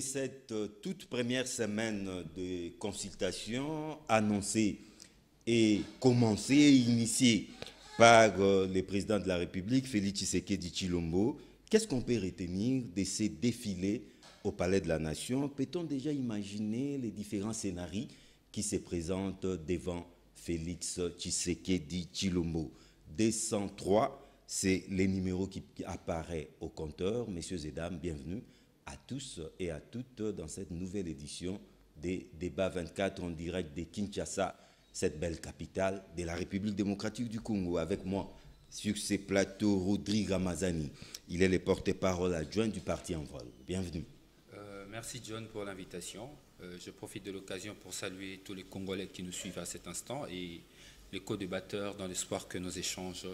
cette toute première semaine de consultation annoncée et commencée et initiée par le président de la République, Félix Tshisekedi Tshilombo, qu'est-ce qu'on peut retenir de ces défilés au Palais de la Nation? Peut-on déjà imaginer les différents scénarios qui se présentent devant Félix Tshisekedi Tshilombo? 203, c'est le numéro qui apparaît au compteur. Messieurs et dames, bienvenue à tous et à toutes dans cette nouvelle édition des débats 24 en direct de Kinshasa, cette belle capitale de la République démocratique du Congo. Avec moi sur ces plateaux, Rodrigue Ramazani. Il est le porte-parole adjoint du parti en vol. Bienvenue. Merci John pour l'invitation. Je profite de l'occasion pour saluer tous les Congolais qui nous suivent à cet instant et les co-débatteurs dans l'espoir que nos échanges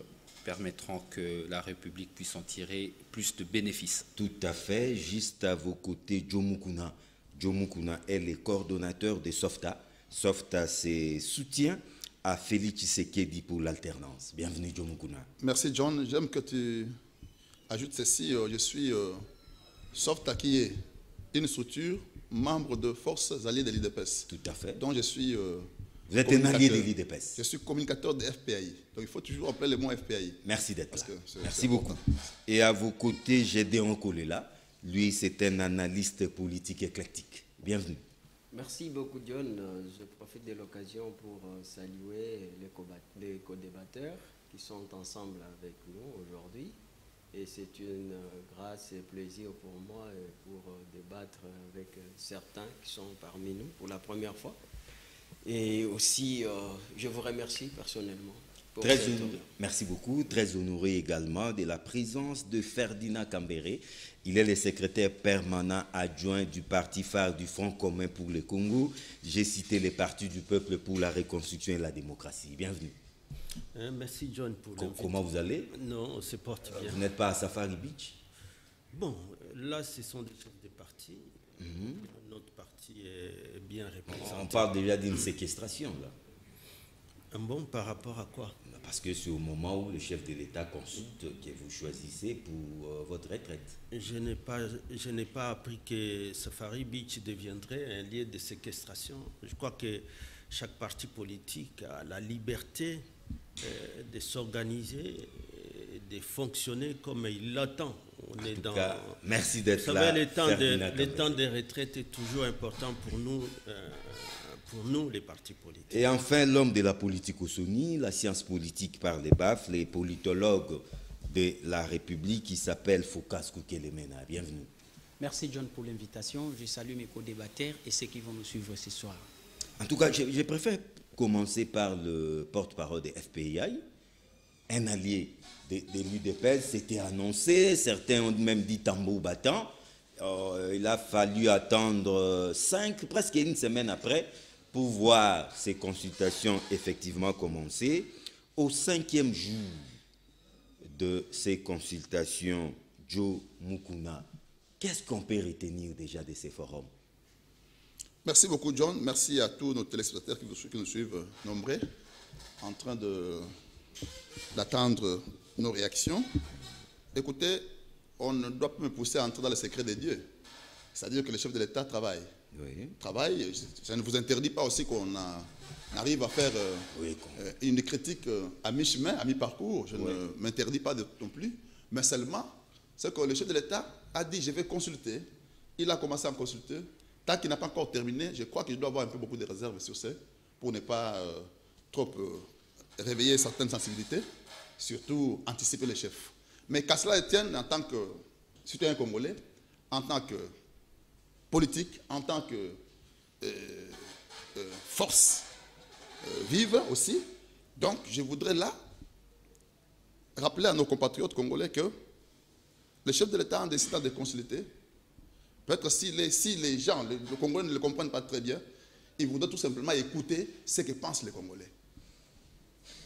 permettront que la République puisse en tirer plus de bénéfices. Tout à fait. Juste à vos côtés, Joe Mukuna. Joe Mukuna est le coordonnateur de SOFTA. SOFTA, c'est soutien à Félix Tshisekedi pour l'alternance. Bienvenue, Joe Mukuna. Merci, John. J'aime que tu ajoutes ceci. Je suis SOFTA qui est une structure membre de Forces Alliées de l'IDPS. Tout à fait. Donc, je suis... Vous êtes un allié de l'IDPS. Je suis communicateur de FPAI. Donc, il faut toujours appeler le mot FPAI. Merci d'être là. Merci beaucoup. Et à vos côtés, Gédéon Kolela. Lui, c'est un analyste politique éclectique. Bienvenue. Merci beaucoup, John. Je profite de l'occasion pour saluer les co-débatteurs qui sont ensemble avec nous aujourd'hui. Et c'est une grâce et plaisir pour moi pour débattre avec certains qui sont parmi nous pour la première fois. Et aussi, je vous remercie personnellement. Merci beaucoup. Très honoré également de la présence de Ferdinand Kambere. Il est le secrétaire permanent adjoint du parti phare du Front commun pour le Congo. J'ai cité les partis du peuple pour la reconstruction et la démocratie. Bienvenue. Merci John pour l'invitation. Comment vous allez? Non, on se porte bien. Vous n'êtes pas à Safari Beach? Bon, là, ce sont des chefs de parti. Notre parti est bien représenté. On parle déjà d'une séquestration, là. Bon, par rapport à quoi? Parce que c'est au moment où le chef de l'État consulte que vous choisissez pour votre retraite. Je n'ai pas appris que Safari Beach deviendrait un lieu de séquestration. Je crois que chaque parti politique a la liberté de s'organiser, de fonctionner comme il l'attend. On est dans... cas, merci d'être là. Le temps de retraite est toujours important pour nous, les partis politiques. Et enfin, l'homme de la politique au Sony, la science politique par les baffes, les politologues de la République qui s'appelle Focas Koukelemena. Bienvenue. Merci John pour l'invitation. Je salue mes co-débatteurs et ceux qui vont nous suivre ce soir. En tout cas, je préfère commencer par le porte-parole des FPI, un allié de l'UDPS. C'était annoncé, certains ont même dit tambour battant. Il a fallu attendre presque une semaine après, pour voir ces consultations effectivement commencer. Au 5e jour de ces consultations, Joe Mukuna, qu'est-ce qu'on peut retenir déjà de ces forums? Merci beaucoup, John. Merci à tous nos téléspectateurs qui nous suivent nombreux, en train d'attendre nos réactions. Écoutez, on ne doit pas me pousser à entrer dans le secret de Dieu. C'est-à-dire que le chef de l'État travaille. Oui. Travail, ça ne vous interdit pas aussi qu'on arrive à faire une critique à mi-chemin, à mi-parcours. Je ne m'interdis pas non plus. Mais seulement, c'est que le chef de l'État a dit, je vais consulter. Il a commencé à consulter. Tant qu'il n'a pas encore terminé, je crois qu'il doit avoir un peu beaucoup de réserves sur ça, pour ne pas trop réveiller certaines sensibilités, surtout anticiper les chefs. Mais qu'à cela tienne, en tant que citoyen congolais, en tant que politique, en tant que force vive aussi. Donc, je voudrais là rappeler à nos compatriotes congolais que le chef de l'État, en décidant de consulter, peut-être si les gens, les Congolais ne le comprennent pas très bien, ils voudraient tout simplement écouter ce que pensent les Congolais.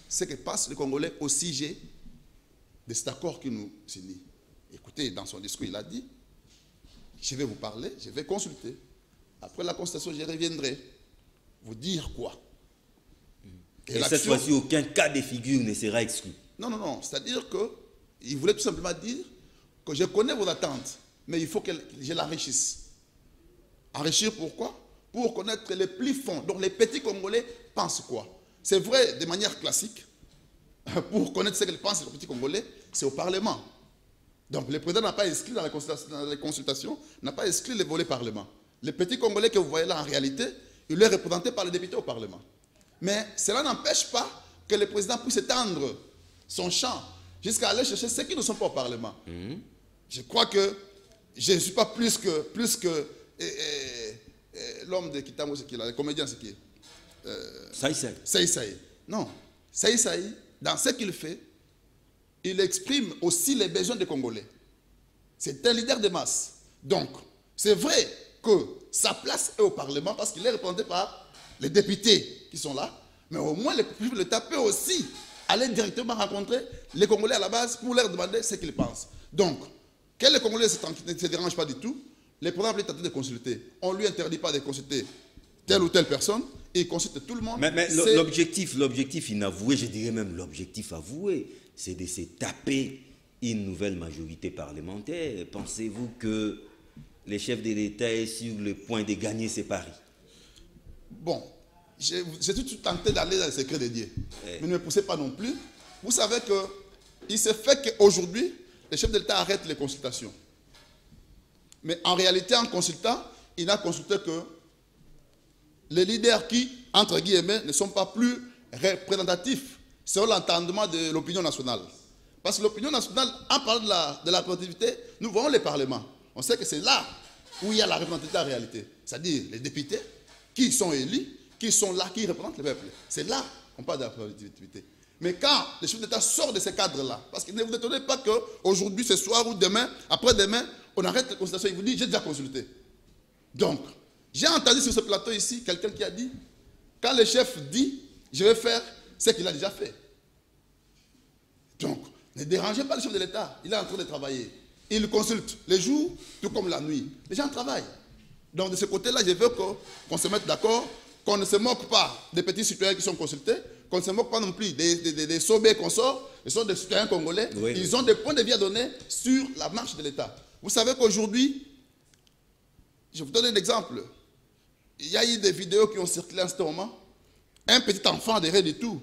Ce que pensent les Congolais au sujet de cet accord qui nous signe. Écoutez, dans son discours, il a dit, je vais vous parler, je vais consulter. Après la consultation, je reviendrai vous dire quoi. Et cette fois-ci, aucun cas de figure ne sera exclu. Non, non, non. C'est-à-dire qu'il voulait tout simplement dire que je connais vos attentes, mais il faut que je l'enrichisse. Enrichir pourquoi? Pour connaître les plis fonds. Donc les petits Congolais pensent quoi? C'est vrai de manière classique. Pour connaître ce qu'ils pensent les petits Congolais, c'est au Parlement. Donc le président n'a pas inscrit dans les consultations, n'a pas inscrit les volets Parlement. Les petits Congolais que vous voyez là en réalité, il est représenté par les députés au Parlement. Mais cela n'empêche pas que le président puisse étendre son champ jusqu'à aller chercher ceux qui ne sont pas au Parlement. Je crois que je ne suis pas plus que l'homme de Kitamo, c'est qui là, le comédien, c'est qui? Saï. Non, Saï, dans ce qu'il fait, il exprime aussi les besoins des Congolais. C'est un leader de masse. Donc, c'est vrai que sa place est au Parlement parce qu'il est représenté par les députés qui sont là, mais au moins l'État peut aussi aller directement rencontrer les Congolais à la base pour leur demander ce qu'ils pensent. Donc, que les Congolais ne se dérangent pas du tout, le président peut tenter de consulter. On ne lui interdit pas de consulter telle ou telle personne, et il consulte tout le monde. Mais l'objectif inavoué, je dirais même l'objectif avoué, c'est de se taper une nouvelle majorité parlementaire. Pensez-vous que le chef de l'État est sur le point de gagner ses paris? Bon, j'ai tout tenté d'aller dans le secret de Dieu. Mais ne me poussez pas non plus. Vous savez qu'il se fait qu'aujourd'hui, le chef de l'État arrête les consultations. Mais en réalité, en consultant, il n'a consulté que les leaders qui, entre guillemets, ne sont pas plus représentatifs selon l'entendement de l'opinion nationale. Parce que l'opinion nationale, en parlant de la représentativité, nous voyons les parlements. On sait que c'est là où il y a la représentativité en réalité. C'est-à-dire les députés qui sont élus, qui sont là, qui représentent le peuple. C'est là qu'on parle de la représentativité. Mais quand le chef d'État sort de ce cadre-là, parce que ne vous étonnez pas qu'aujourd'hui, ce soir ou demain, après-demain, on arrête les consultations, il vous dit, j'ai déjà consulté. Donc, j'ai entendu sur ce plateau ici, quelqu'un qui a dit, quand le chef dit, je vais faire ce qu'il a déjà fait. Donc, ne dérangez pas le chef de l'État, il est en train de travailler. Il consulte les jours, tout comme la nuit. Les gens travaillent. Donc, de ce côté-là, je veux qu'on se mette d'accord, qu'on ne se moque pas des petits citoyens qui sont consultés, qu'on ne se moque pas non plus des sobés qu'on sort. Ce sont des citoyens congolais. Oui, ils ont des points de vue à donner sur la marche de l'État. Vous savez qu'aujourd'hui, je vous donne un exemple. Il y a eu des vidéos qui ont circulé en ce moment. Un petit enfant derrière du tout.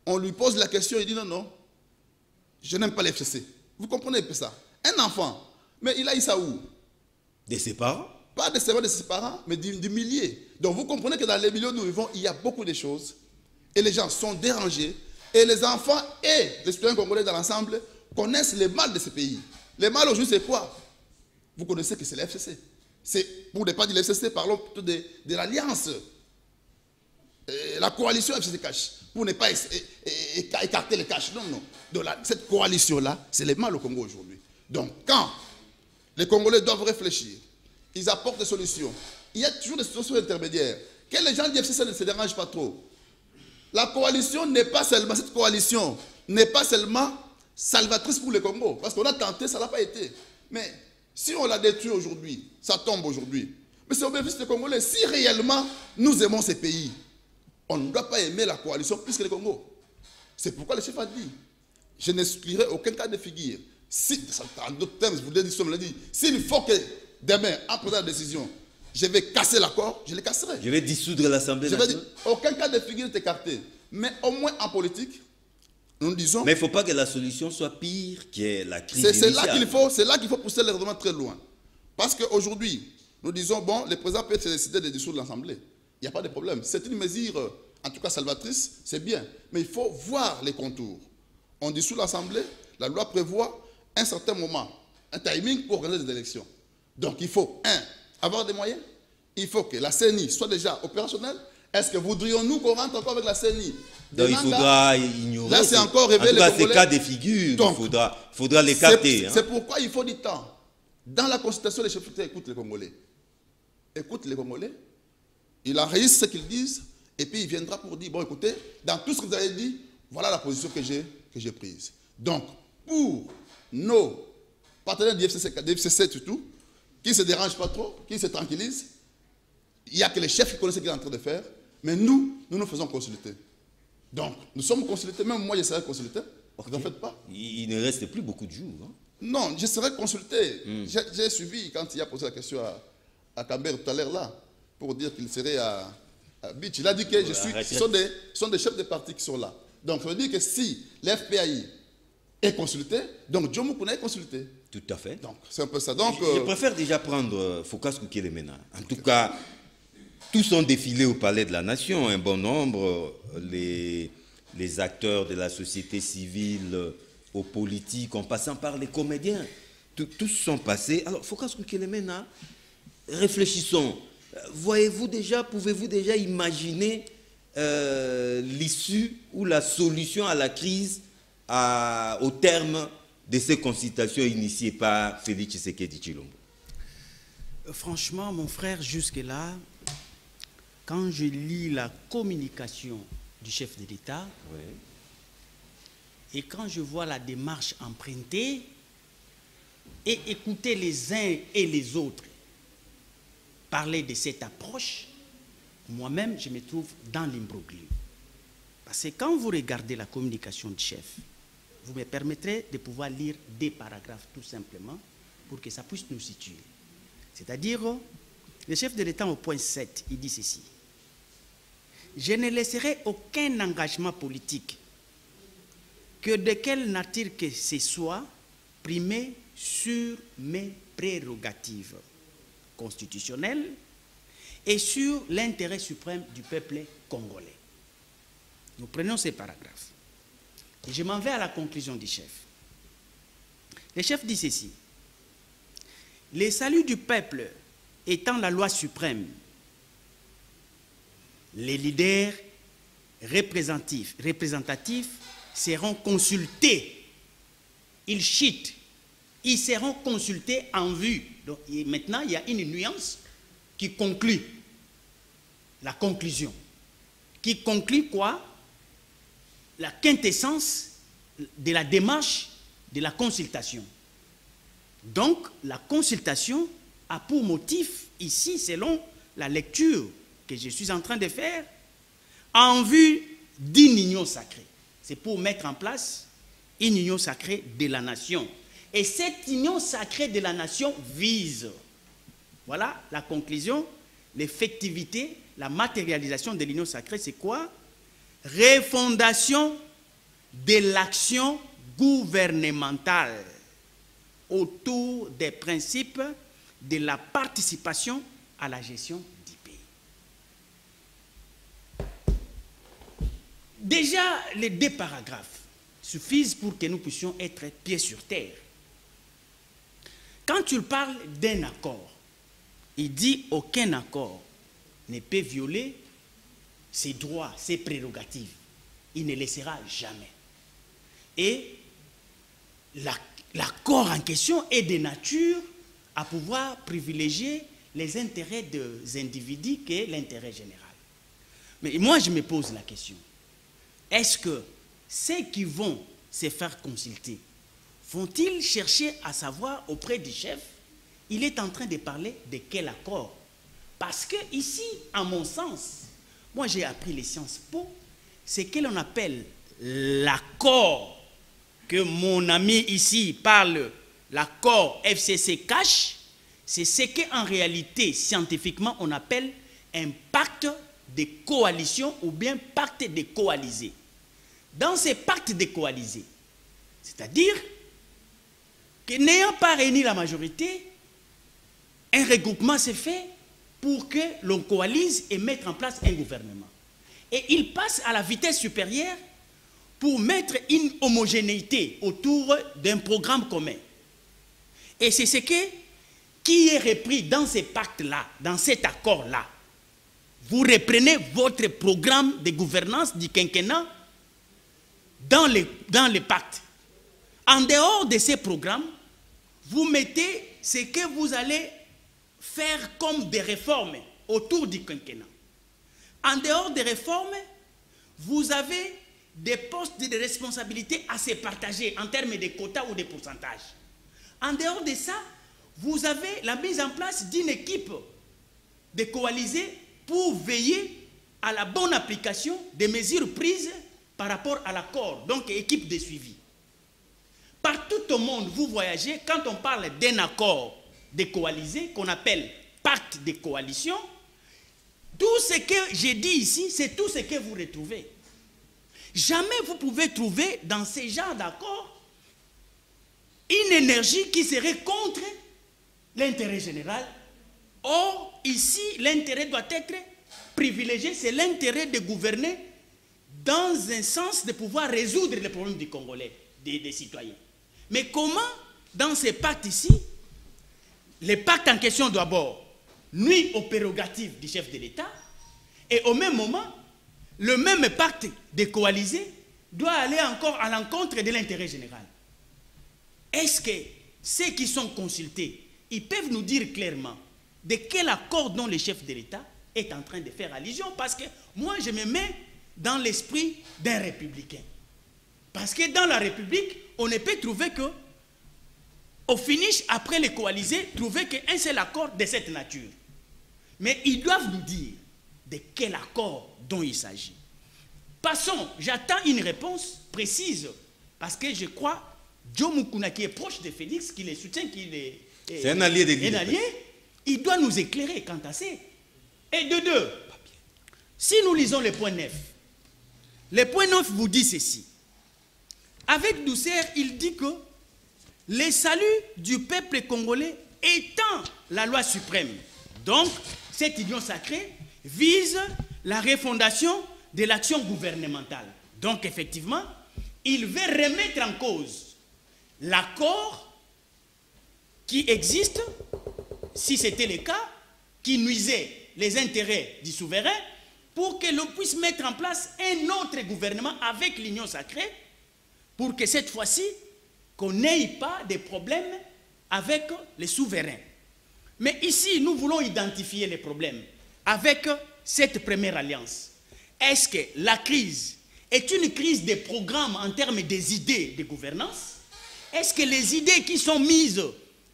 On lui pose la question, il dit non, je n'aime pas les FCC. Vous comprenez un peu ça? Un enfant, mais il a eu ça où? De ses parents? Pas de ses parents, mais du millier. Donc vous comprenez que dans les milieux où nous vivons, il y a beaucoup de choses. Et les gens sont dérangés. Et les enfants et les citoyens congolais dans l'ensemble connaissent les mal de ce pays. Les mal aujourd'hui, c'est quoi? Vous connaissez que c'est la FCC. C'est, pour ne pas dire la FCC, parlons plutôt de l'alliance. La coalition FCC Cash. Pour ne pas écarter les cash. Non. Donc cette coalition-là, c'est le mal au Congo aujourd'hui. Donc quand les Congolais doivent réfléchir, ils apportent des solutions. Il y a toujours des solutions intermédiaires. Que les gens du FCC ne se dérangent pas trop. La coalition n'est pas seulement, cette coalition n'est pas seulement salvatrice pour le Congo. Parce qu'on a tenté, ça n'a pas été. Mais si on la détruit aujourd'hui, ça tombe aujourd'hui. Mais c'est au bénéfice des Congolais. Si réellement nous aimons ces pays, on ne doit pas aimer la coalition plus que le Congo. C'est pourquoi le chef a dit, je n'exclurai aucun cas de figure. Si, en d'autres termes, je vous l'ai dit, s'il faut que demain, en prenant la décision, je vais casser l'accord, je le casserai. Je vais dissoudre l'Assemblée nationale. Aucun cas de figure n'est écarté. Mais au moins en politique, nous disons... Mais il ne faut pas que la solution soit pire que la crise initiale. C'est là qu'il faut pousser le raisonnement très loin. Parce qu'aujourd'hui, nous disons, bon, le président peut décider de dissoudre l'Assemblée. Il n'y a pas de problème. C'est une mesure, en tout cas salvatrice, c'est bien. Mais il faut voir les contours. On dissout l'Assemblée, la loi prévoit un certain moment, un timing pour organiser des élections. Donc il faut, avoir des moyens. Il faut que la CENI soit déjà opérationnelle. Est-ce que voudrions-nous qu'on rentre encore avec la CENI? Donc il faudra ignorer. Là, c'est encore révéler les Congolais. Ces cas de figure, donc, il faudra l'écarter. C'est pourquoi il faut du temps. Dans la consultation, les chefs d'État écoutent les Congolais. Écoutent les Congolais. Il enregistre ce qu'ils disent. Et puis il viendra pour dire, bon écoutez, dans tout ce que vous avez dit, voilà la position que j'ai prise. Donc, pour nos partenaires du FCC surtout, qui ne se dérangent pas trop, qui se tranquillisent, il n'y a que les chefs qui connaissent ce qu'ils sont en train de faire, mais nous faisons consulter. Donc, nous sommes consultés, même moi je serai consulté, vous n'en faites pas. Il ne reste plus beaucoup de jours. Hein? Non, je serai consulté. J'ai suivi quand il a posé la question à Camber tout à l'heure là, pour dire qu'il serait à Beach. Il a dit que ce sont des chefs de parti qui sont là. Donc ça veut dire que si l'FPAI est consulté, donc Djomo Kouna est consulté. Tout à fait. Donc c'est un peu ça. Donc, je préfère déjà prendre Focas Koukélemena. En tout cas, tous sont défilés au Palais de la Nation, un bon nombre, les acteurs de la société civile, aux politiques, en passant par les comédiens. Tous sont passés. Alors, Focas Koukélemena, réfléchissons. Voyez-vous déjà, pouvez-vous déjà imaginer l'issue ou la solution à la crise au terme de ces consultations initiées par Félix Tshisekedi Tshilombo? Franchement, mon frère, jusque-là, quand je lis la communication du chef de l'État, et quand je vois la démarche empruntée, et écouter les uns et les autres parler de cette approche, moi-même, je me trouve dans l'imbroglio. Parce que quand vous regardez la communication du chef, vous me permettrez de pouvoir lire des paragraphes tout simplement pour que ça puisse nous situer. C'est-à-dire, le chef de l'État au point 7, il dit ceci. Je ne laisserai aucun engagement politique, que de quelle nature que ce soit, primer sur mes prérogatives constitutionnelles et sur l'intérêt suprême du peuple congolais. Nous prenons ces paragraphes. Et je m'en vais à la conclusion du chef. Le chef dit ceci. Le salut du peuple étant la loi suprême, les leaders représentatifs seront consultés. Ils chitent. Ils seront consultés en vue. Donc, maintenant, il y a une nuance qui conclut la conclusion. Qui conclut quoi? La quintessence de la démarche de la consultation. Donc, la consultation a pour motif, ici, selon la lecture que je suis en train de faire, en vue d'une union sacrée. C'est pour mettre en place une union sacrée de la nation. Et cette union sacrée de la nation vise, voilà la conclusion, l'effectivité, la matérialisation de l'union sacrée, c'est quoi? Refondation de l'action gouvernementale autour des principes de la participation à la gestion du pays. Déjà, les deux paragraphes suffisent pour que nous puissions être pieds sur terre. Quand tu parles d'un accord, il dit aucun accord ne peut violer ses droits, ses prérogatives. Il ne laissera jamais. Et l'accord en question est de nature à pouvoir privilégier les intérêts des individus que l'intérêt général. Mais moi, je me pose la question. Est-ce que ceux qui vont se faire consulter vont-ils chercher à savoir auprès du chef, il est en train de parler de quel accord? Parce que ici, à mon sens, moi j'ai appris les sciences po, c'est que l'on appelle l'accord que mon ami ici parle, l'accord FCC cache, c'est ce qu'en réalité, scientifiquement, on appelle un pacte de coalition ou bien pacte de coalisés. Dans ces pactes de coalisés, c'est-à-dire que n'ayant pas réuni la majorité, un regroupement s'est fait pour que l'on coalise et mettre en place un gouvernement. Et il passe à la vitesse supérieure pour mettre une homogénéité autour d'un programme commun. Et c'est ce qui est repris dans ces pactes-là, dans cet accord-là. Vous reprenez votre programme de gouvernance du quinquennat dans les pactes. En dehors de ces programmes, vous mettez ce que vous allez faire comme des réformes autour du quinquennat. En dehors des réformes, vous avez des postes de responsabilité à se partager en termes de quotas ou de pourcentages. En dehors de ça, vous avez la mise en place d'une équipe de coalisés pour veiller à la bonne application des mesures prises par rapport à l'accord, donc équipe de suivi. Partout au monde, vous voyagez, quand on parle d'un accord de coalisés qu'on appelle pacte de coalition, tout ce que j'ai dit ici, c'est tout ce que vous retrouvez. Jamais vous pouvez trouver dans ces genres d'accords une énergie qui serait contre l'intérêt général. Or, ici, l'intérêt doit être privilégié, c'est l'intérêt de gouverner dans un sens de pouvoir résoudre les problèmes du Congolais, des citoyens. Mais comment, dans ces pactes ici, les pactes en question d'abord nuit aux prérogatives du chef de l'État et au même moment, le même pacte de coalisés doit aller encore à l'encontre de l'intérêt général. Est-ce que ceux qui sont consultés, ils peuvent nous dire clairement de quel accord dont le chef de l'État est en train de faire allusion? Parce que moi, je me mets dans l'esprit d'un républicain. Parce que dans la République, on ne peut trouver que, au finish, après les coalisés, trouver qu'un seul accord de cette nature. Mais ils doivent nous dire de quel accord dont il s'agit. Passons, j'attends une réponse précise, parce que je crois, Joe Mukuna, qui est proche de Félix, qui le soutient, c'est un allié de l'île. Il doit nous éclairer quant à ça. Et de deux, si nous lisons le point 9, le point 9 vous dit ceci. Avec douceur, il dit que le salut du peuple congolais étant la loi suprême. Donc, cette union sacrée vise la refondation de l'action gouvernementale. Donc, effectivement, il veut remettre en cause l'accord qui existe, si c'était le cas, qui nuisait les intérêts du souverain, pour que l'on puisse mettre en place un autre gouvernement avec l'union sacrée, pour que cette fois-ci, qu'on n'ait pas de problèmes avec les souverains. Mais ici, nous voulons identifier les problèmes avec cette première alliance. Est-ce que la crise est une crise des programmes en termes des idées de gouvernance? Est-ce que les idées qui sont mises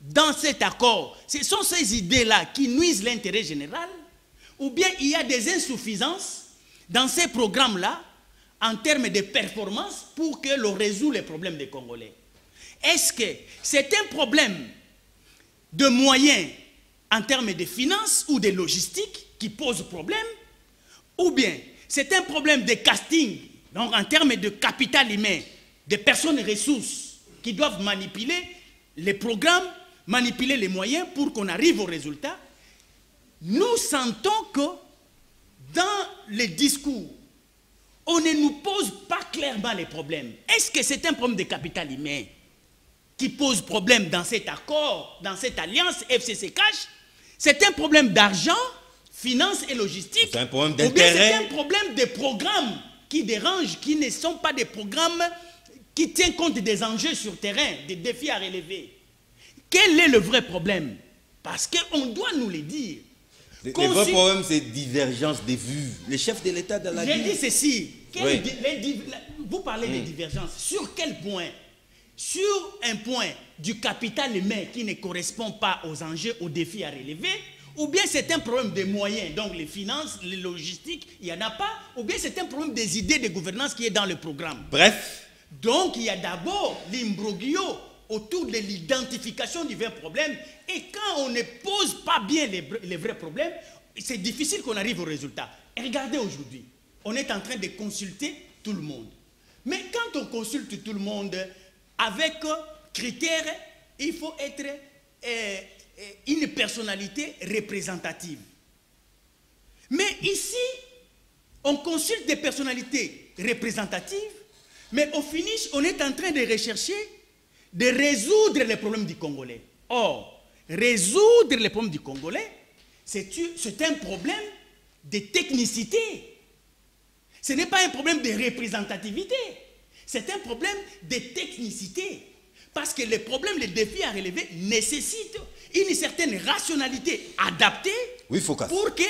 dans cet accord, ce sont ces idées-là qui nuisent l'intérêt général? Ou bien il y a des insuffisances dans ces programmes-là en termes de performance pour que l'on résout les problèmes des Congolais? Est-ce que c'est un problème de moyens en termes de finances ou de logistique qui pose problème? Ou bien c'est un problème de casting, donc en termes de capital humain, de personnes ressources qui doivent manipuler les programmes, manipuler les moyens pour qu'on arrive au résultat? Nous sentons que dans les discours, on ne nous pose pas clairement les problèmes. Est-ce que c'est un problème de capital humain qui pose problème dans cet accord, dans cette alliance FCC-CACH? C'est un problème d'argent, finance et logistique? C'est un problème d'intérêt? Ou bien c'est un problème de programmes qui dérangent, qui ne sont pas des programmes qui tiennent compte des enjeux sur terrain, des défis à relever? Quel est le vrai problème? Parce qu'on doit nous le dire. Le vrai problème, c'est divergence des vues. Les chefs de l'État dans la J'ai dit ceci. Oui. Vous parlez de divergence. Sur quel point? Sur un point du capital humain qui ne correspond pas aux enjeux, aux défis à relever, ou bien c'est un problème des moyens, donc les finances, les logistiques, il n'y en a pas, ou bien c'est un problème des idées de gouvernance qui est dans le programme. Bref. Donc il y a d'abord l'imbroglio autour de l'identification du vrai problème, et quand on ne pose pas bien les vrais problèmes, c'est difficile qu'on arrive au résultat. Et regardez aujourd'hui, on est en train de consulter tout le monde. Mais quand on consulte tout le monde, avec critères, il faut être une personnalité représentative. Mais ici, on consulte des personnalités représentatives, mais au finish, on est en train de rechercher de résoudre les problèmes du Congolais. Or, résoudre les problèmes du Congolais, c'est un problème de technicité. Ce n'est pas un problème de représentativité. C'est un problème de technicité. Parce que les problèmes, les défis à relever nécessitent une certaine rationalité adaptée pour que,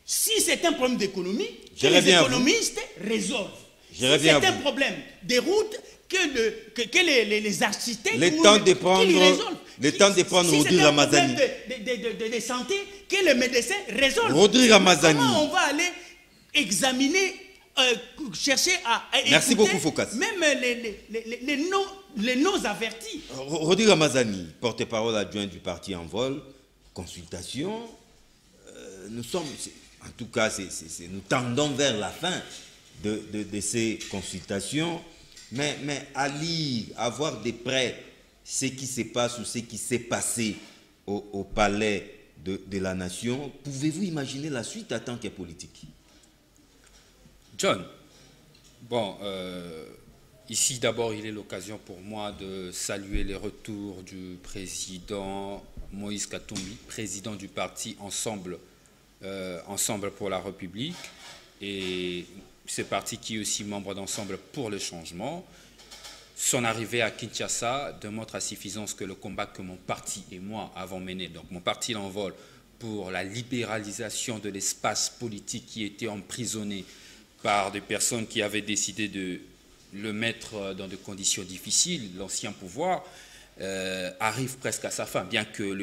si c'est un problème d'économie, que les économistes résolvent. Si c'est un problème des routes, que les architectes le temps de prendre Rodrigue Ramazani. De santé, que les médecins résolvent. Rodrigue Ramazani. Comment on va aller examiner, chercher à merci écouter, beaucoup, Focas. Même les non avertis. Rodrigue Ramazani, porte-parole adjoint du parti En Vol, consultation, nous sommes, en tout cas, nous tendons vers la fin de ces consultations, mais à lire, à voir de près ce qui se passe ou ce qui s'est passé au palais de la nation, pouvez-vous imaginer la suite en tant que politique? John, bon, ici d'abord il est l'occasion pour moi de saluer les retours du président Moïse Katumbi, président du parti Ensemble pour la République, et ce parti qui est aussi membre d'Ensemble pour le changement. Son arrivée à Kinshasa démontre à suffisance que le combat que mon parti et moi avons mené, donc mon parti l'envol pour la libéralisation de l'espace politique qui était emprisonné par des personnes qui avaient décidé de le mettre dans des conditions difficiles, l'ancien pouvoir, arrive presque à sa fin, bien que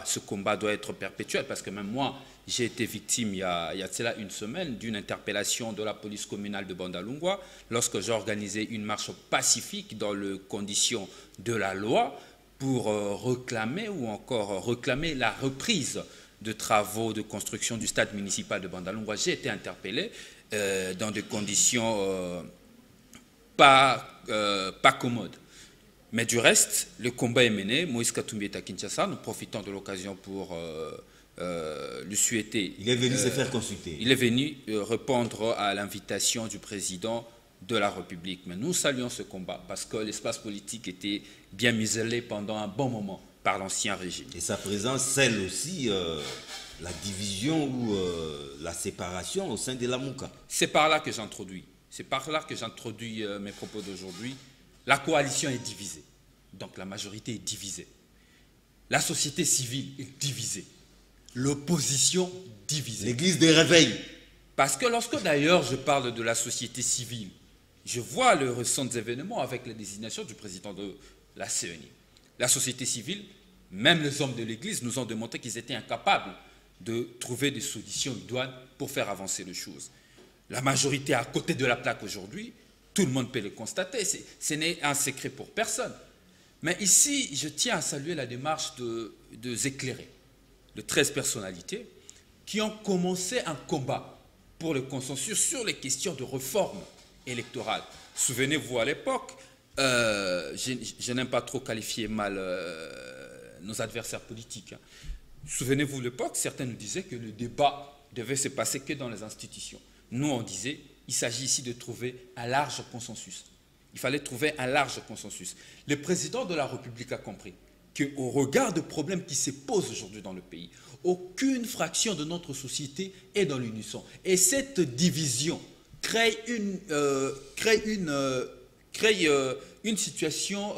ce combat doit être perpétuel, parce que même moi, j'ai été victime il y a de cela une semaine d'une interpellation de la police communale de Bandalungwa lorsque j'ai organisé une marche pacifique dans les conditions de la loi pour réclamer la reprise de travaux de construction du stade municipal de Bandalungwa. J'ai été interpellé dans des conditions pas commodes. Mais du reste, le combat est mené. Moïse Katumbi est à Kinshasa. Nous profitons de l'occasion pour lui souhaiter... Il est venu se faire consulter. Il est venu répondre à l'invitation du président de la République. Mais nous saluons ce combat parce que l'espace politique était bien muselé pendant un bon moment par l'ancien régime. Et sa présence scelle aussi la division ou la séparation au sein de la Mouka. C'est par là que j'introduis. Mes propos d'aujourd'hui. La coalition est divisée. Donc la majorité est divisée. La société civile est divisée. L'opposition divisée. L'église des réveils. Parce que lorsque d'ailleurs je parle de la société civile, je vois le récent événement avec la désignation du président de la CENI. La société civile, même les hommes de l'église nous ont démontré qu'ils étaient incapables de trouver des solutions idoines pour faire avancer les choses. La majorité est à côté de la plaque aujourd'hui, tout le monde peut le constater, ce n'est un secret pour personne. Mais ici, je tiens à saluer la démarche de éclairés, de 13 personnalités, qui ont commencé un combat pour le consensus sur les questions de réforme électorale. Souvenez-vous, à l'époque, je n'aime pas trop qualifier mal nos adversaires politiques. Souvenez-vous, à l'époque, certains nous disaient que le débat devait se passer que dans les institutions. Nous, on disait, il s'agit ici de trouver un large consensus. Il fallait trouver un large consensus. Le président de la République a compris qu'au regard des problèmes qui se posent aujourd'hui dans le pays, aucune fraction de notre société est dans l'unisson. Et cette division crée une situation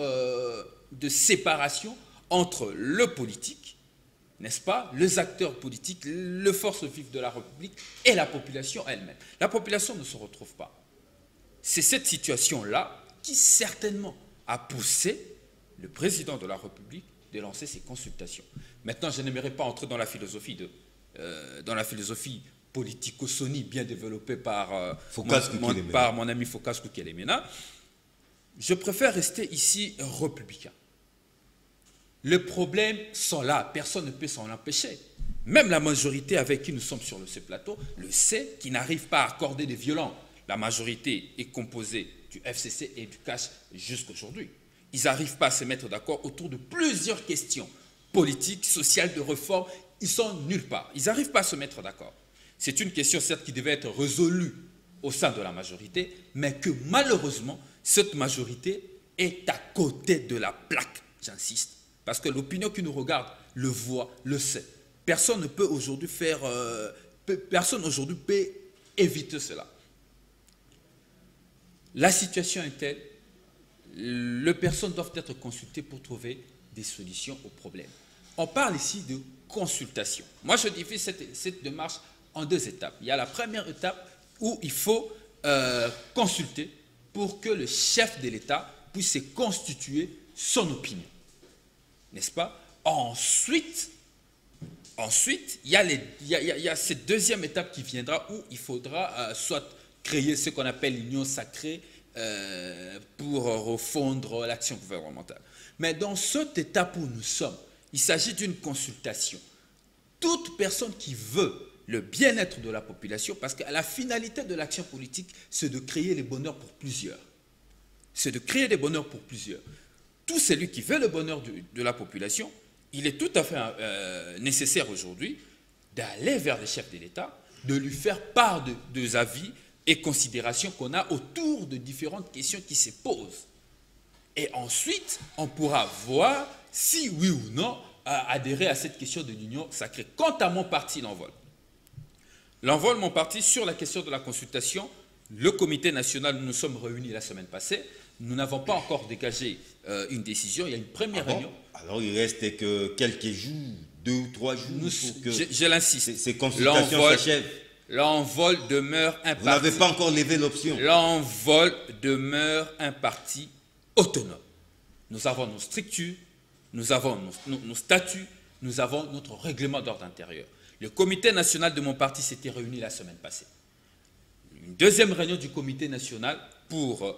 de séparation entre le politique, n'est-ce pas, les acteurs politiques, les forces vives de la République et la population elle-même. La population ne se retrouve pas. C'est cette situation-là qui certainement a poussé le président de la République de lancer ces consultations. Maintenant, je n'aimerais pas entrer dans la philosophie politico-soni bien développée par mon ami Focas Koukelemena. Je préfère rester ici républicain. Les problèmes sont là, personne ne peut s'en empêcher. Même la majorité avec qui nous sommes sur ce plateau le sait, qui n'arrive pas à accorder des violents. La majorité est composée du FCC et du CACH jusqu'aujourd'hui. Ils n'arrivent pas à se mettre d'accord autour de plusieurs questions politiques, sociales, de réforme. Ils sont nulle part. Ils n'arrivent pas à se mettre d'accord. C'est une question certes qui devait être résolue au sein de la majorité, mais que malheureusement, cette majorité est à côté de la plaque, j'insiste. Parce que l'opinion qui nous regarde le voit, le sait. Personne ne peut aujourd'hui personne aujourd'hui peut éviter cela. La situation est telle, les personnes doivent être consultées pour trouver des solutions aux problèmes. On parle ici de consultation. Moi, je divise cette démarche en deux étapes. Il y a la première étape où il faut consulter pour que le chef de l'État puisse se constituer son opinion. N'est-ce pas? Ensuite, il y a cette deuxième étape qui viendra où il faudra soit créer ce qu'on appelle l'union sacrée pour refondre l'action gouvernementale. Mais dans cette étape où nous sommes, il s'agit d'une consultation. Toute personne qui veut le bien-être de la population, parce que la finalité de l'action politique, c'est de créer les bonheurs pour plusieurs. C'est de créer des bonheurs pour plusieurs. Tout celui qui veut le bonheur de la population, il est tout à fait nécessaire aujourd'hui d'aller vers le chef de l'État, de lui faire part des avis et considérations qu'on a autour de différentes questions qui se posent. Et ensuite, on pourra voir si oui ou non adhérer à cette question de l'union sacrée. Quant à mon parti, l'envol, mon parti, sur la question de la consultation, le comité national, nous nous sommes réunis la semaine passée, nous n'avons pas encore dégagé une décision, il y a une première réunion. Alors il reste que quelques jours, 2 ou 3 jours pour que je l'insiste, ces consultations s'achèvent. L'envol demeure un parti. Vous n'avez pas encore levé l'option. L'envol demeure un parti autonome. Nous avons nos structures, nous avons nos statuts, nous avons notre règlement d'ordre intérieur. Le comité national de mon parti s'était réuni la semaine passée. Une deuxième réunion du comité national pour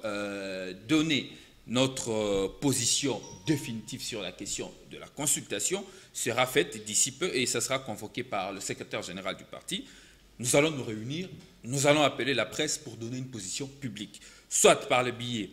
donner notre position définitive sur la question de la consultation sera faite d'ici peu et ça sera convoqué par le secrétaire général du parti. Nous allons nous réunir, nous allons appeler la presse pour donner une position publique, soit par le biais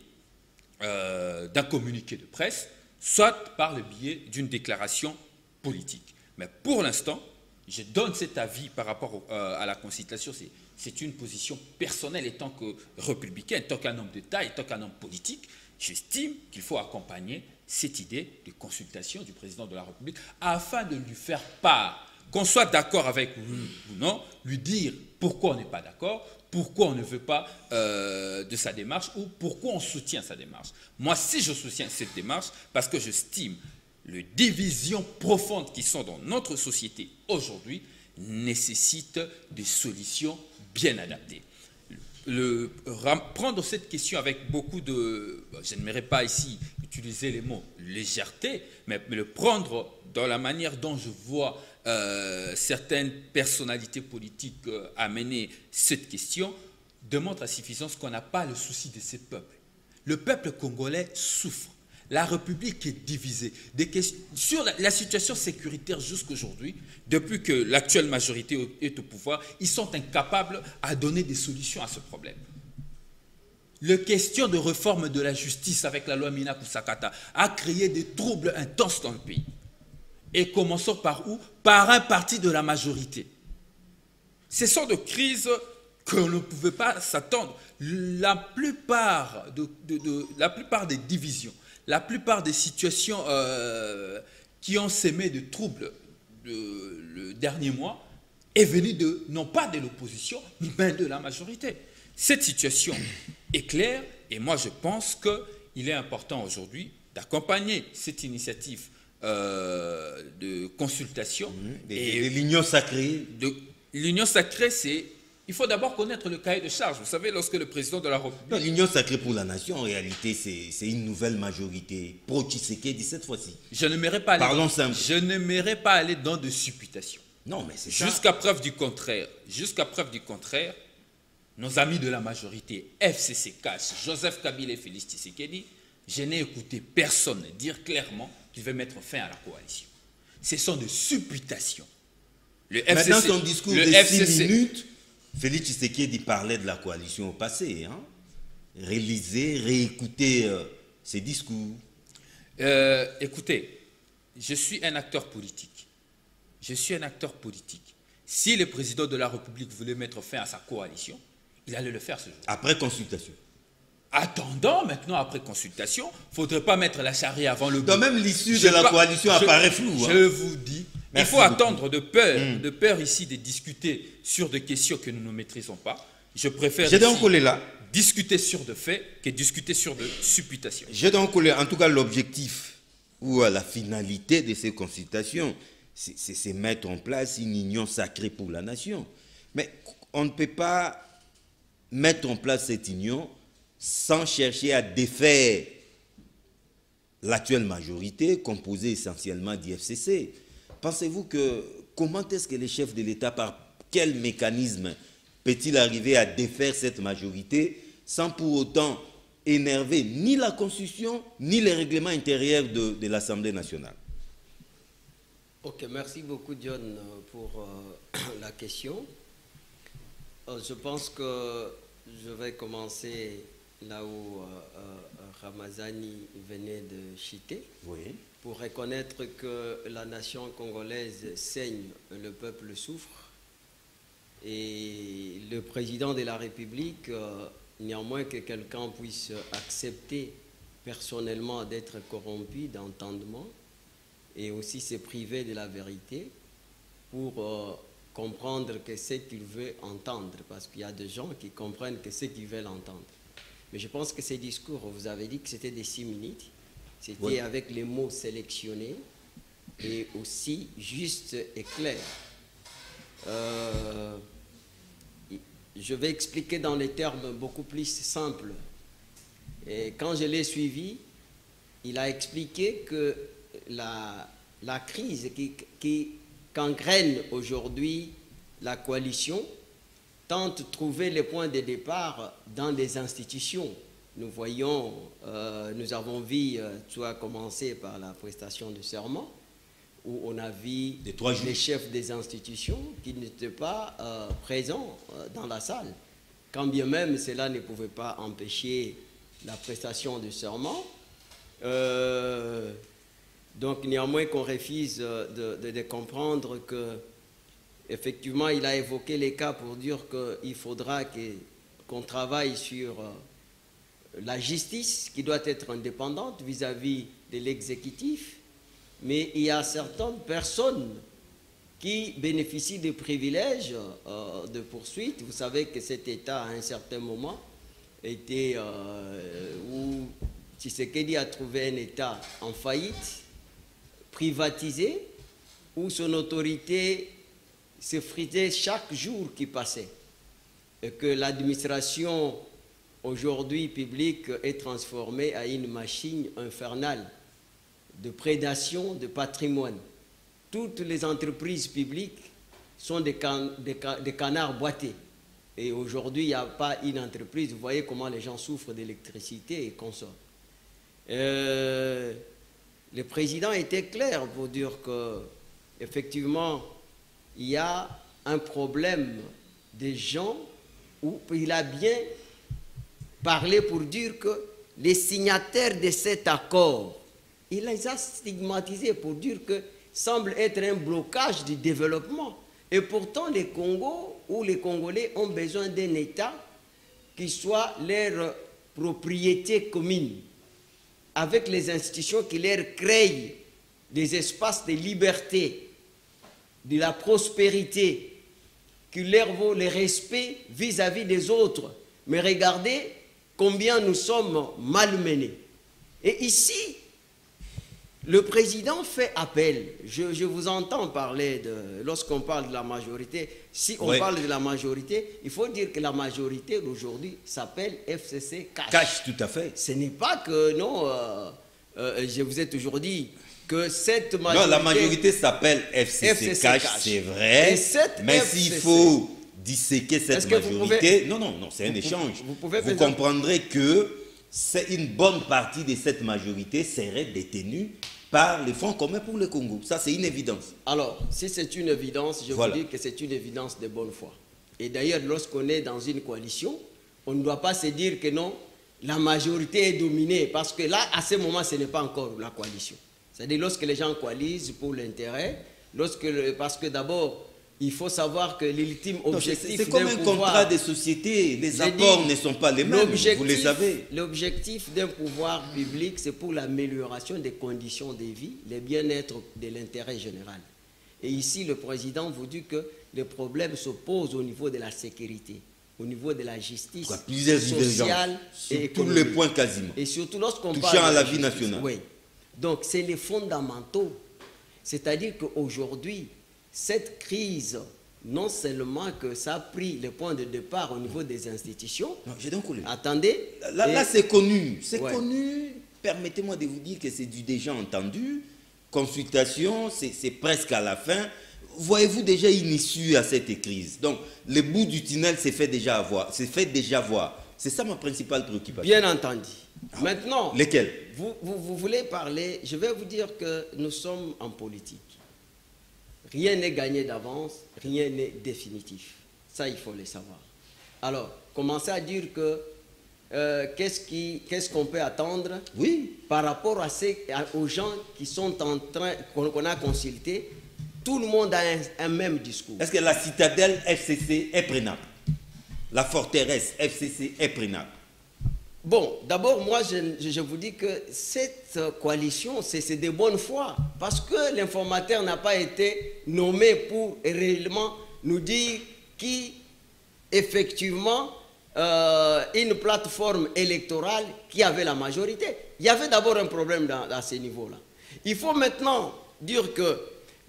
d'un communiqué de presse, soit par le biais d'une déclaration politique. Mais pour l'instant, je donne cet avis par rapport à la consultation. C'est une position personnelle étant que républicain, étant qu'un homme d'État, étant qu'un homme politique. J'estime qu'il faut accompagner cette idée de consultation du président de la République afin de lui faire part, qu'on soit d'accord avec lui ou non, lui dire pourquoi on n'est pas d'accord, pourquoi on ne veut pas de sa démarche ou pourquoi on soutient sa démarche. Moi, si je soutiens cette démarche, parce que j'estime les divisions profondes qui sont dans notre société aujourd'hui nécessitent des solutions bien adaptées. Prendre cette question avec beaucoup de, je n'aimerais pas ici utiliser les mots légèreté, mais le prendre dans la manière dont je vois certaines personnalités politiques amener cette question, démontre à suffisance qu'on n'a pas le souci de ces peuples. Le peuple congolais souffre. La République est divisée. Sur la situation sécuritaire jusqu'aujourd'hui, depuis que l'actuelle majorité est au pouvoir, ils sont incapables à donner des solutions à ce problème. La question de réforme de la justice avec la loi Mina Kusakata a créé des troubles intenses dans le pays. Et commençons par où? Par un parti de la majorité. Ce sont des crises qu'on ne pouvait pas s'attendre. La plupart des divisions, la plupart des situations qui ont sémé de troubles le dernier mois est venue non pas de l'opposition, mais de la majorité. Cette situation est claire et moi je pense qu'il est important aujourd'hui d'accompagner cette initiative de consultation. Et l'union sacrée. L'union sacrée, c'est... Il faut d'abord connaître le cahier de charge. Vous savez, lorsque le président de la République... L'union sacrée pour la nation, en réalité, c'est une nouvelle majorité pro-Tshisekedi cette fois-ci. Je n'aimerais pas aller dans de supputations. Non, mais c'est ça. Jusqu'à preuve du contraire, nos amis de la majorité, FCC-CACH, Joseph Kabila et Félix Tshisekedi, je n'ai écouté personne dire clairement qu'il veut mettre fin à la coalition. Ce sont des supputations. Mais dans son discours de 6 minutes, Félix Tshisekedi parlait de la coalition au passé. Hein? Réaliser, réécouter ses discours. Écoutez, je suis un acteur politique. Si le président de la République voulait mettre fin à sa coalition, il allait le faire ce jour. Après consultation. Attendant maintenant, après consultation, il ne faudrait pas mettre la charrue avant le bœuf. Quand même, l'issue de la coalition apparaît floue. Je vous dis, il faut attendre de peur ici de discuter sur des questions que nous ne maîtrisons pas. Je préfère discuter sur de faits que discuter sur de supputations. En tout cas, l'objectif ou la finalité de ces consultations, c'est mettre en place une union sacrée pour la nation. Mais on ne peut pas mettre en place cette union sans chercher à défaire l'actuelle majorité composée essentiellement d'IFCC. Pensez-vous comment est-ce que les chefs de l'État, par quel mécanisme peut-il arriver à défaire cette majorité sans pour autant énerver ni la Constitution ni les règlements intérieurs de l'Assemblée nationale? Ok, merci beaucoup John pour la question. Je pense que je vais commencer là où Ramazani venait de citer. Oui. Pour reconnaître que la nation congolaise saigne, le peuple souffre. Et le président de la République, néanmoins que quelqu'un puisse accepter personnellement d'être corrompu d'entendement et aussi se priver de la vérité pour comprendre que ce qu'il veut entendre, parce qu'il y a des gens qui comprennent que ce qu'ils veulent entendre. Mais je pense que ces discours, vous avez dit que c'était des 6 minutes, c'était oui, avec les mots sélectionnés et aussi justes et clairs. Je vais expliquer dans les termes beaucoup plus simples. Et quand je l'ai suivi, il a expliqué que la crise qui gangrène aujourd'hui la coalition tente de trouver les points de départ dans les institutions. Nous voyons, nous avons vu, tu as commencé par la prestation de serment, où on a vu les chefs des institutions qui n'étaient pas présents dans la salle. Quand bien même cela ne pouvait pas empêcher la prestation de serment. Donc néanmoins qu'on refuse de comprendre que effectivement il a évoqué les cas pour dire qu'il faudra qu'on travaille sur la justice qui doit être indépendante vis-à-vis de l'exécutif, mais il y a certaines personnes qui bénéficient de privilèges de poursuite. Vous savez que cet État, à un certain moment, était où Tshisekedi a trouvé un État en faillite, privatisé, où son autorité s'effritait chaque jour qui passait, et que l'administration aujourd'hui publique est transformée à une machine infernale de prédation de patrimoine. Toutes les entreprises publiques sont des canards boités. Et aujourd'hui, il n'y a pas une entreprise. Vous voyez comment les gens souffrent d'électricité et consomment. Le président était clair pour dire qu'effectivement, il y a un problème des gens où il a bien parlé pour dire que les signataires de cet accord, il les a stigmatisés pour dire que semble être un blocage du développement. Et pourtant, les Congos ou les Congolais ont besoin d'un État qui soit leur propriété commune, avec les institutions qui leur créent des espaces de liberté, de la prospérité, qui leur vaut le respect vis-à-vis des autres. Mais regardez combien nous sommes malmenés. Et ici, le président fait appel. Je vous entends parler lorsqu'on parle de la majorité. Si on parle de la majorité, il faut dire que la majorité d'aujourd'hui s'appelle FCC Cash. Cash, tout à fait. Ce n'est pas que, non, je vous ai toujours dit que cette majorité... Non, la majorité s'appelle FCC Cash, c'est vrai. Mais s'il faut disséquer cette majorité... Non, c'est un échange. Vous comprendrez que c'est une bonne partie de cette majorité serait détenue par les fonds communs pour le Congo. Ça, c'est une évidence. Alors, si c'est une évidence, je vous dis que c'est une évidence de bonne foi. Et d'ailleurs, lorsqu'on est dans une coalition, on ne doit pas se dire que non, la majorité est dominée, parce que là, à ce moment, ce n'est pas encore la coalition. C'est-à-dire lorsque les gens coalisent pour l'intérêt, parce que d'abord, il faut savoir que l'ultime objectif... C'est comme un contrat de société, les apports ne sont pas les mêmes, vous les savez. L'objectif d'un pouvoir public, c'est pour l'amélioration des conditions de vie, le bien-être de l'intérêt général. Et ici, le président vous dit que le problème se pose au niveau de la sécurité, au niveau de la justice sociale et économique. Sur tous les points quasiment. Et surtout lorsqu'on parle touchant à la vie nationale. Oui. Donc, c'est les fondamentaux. C'est-à-dire qu'aujourd'hui, cette crise, non seulement que ça a pris le point de départ au niveau des institutions. Non, j'ai donc coulé. Attendez. Là c'est connu. C'est connu. Permettez-moi de vous dire que c'est du déjà entendu. Consultation, c'est presque à la fin. Voyez-vous déjà une issue à cette crise. Donc, le bout du tunnel s'est fait déjà voir. C'est ça ma principale préoccupation. Bien entendu. Maintenant, lesquels? Vous voulez parler, je vais vous dire que nous sommes en politique. rien n'est gagné d'avance, rien n'est définitif. Ça, il faut le savoir. Alors, commencer à dire que qu'est-ce qu'on peut attendre par rapport aux gens qui sont en train, qu'on a consultés. Tout le monde a un même discours. Est-ce que la citadelle FCC est prenable? La forteresse FCC est prenable? Bon, d'abord, moi, je vous dis que cette coalition, c'est de bonne foi. Parce que l'informateur n'a pas été nommé pour réellement nous dire qui, effectivement, une plateforme électorale qui avait la majorité. Il y avait d'abord un problème à ce niveau-là. Il faut maintenant dire que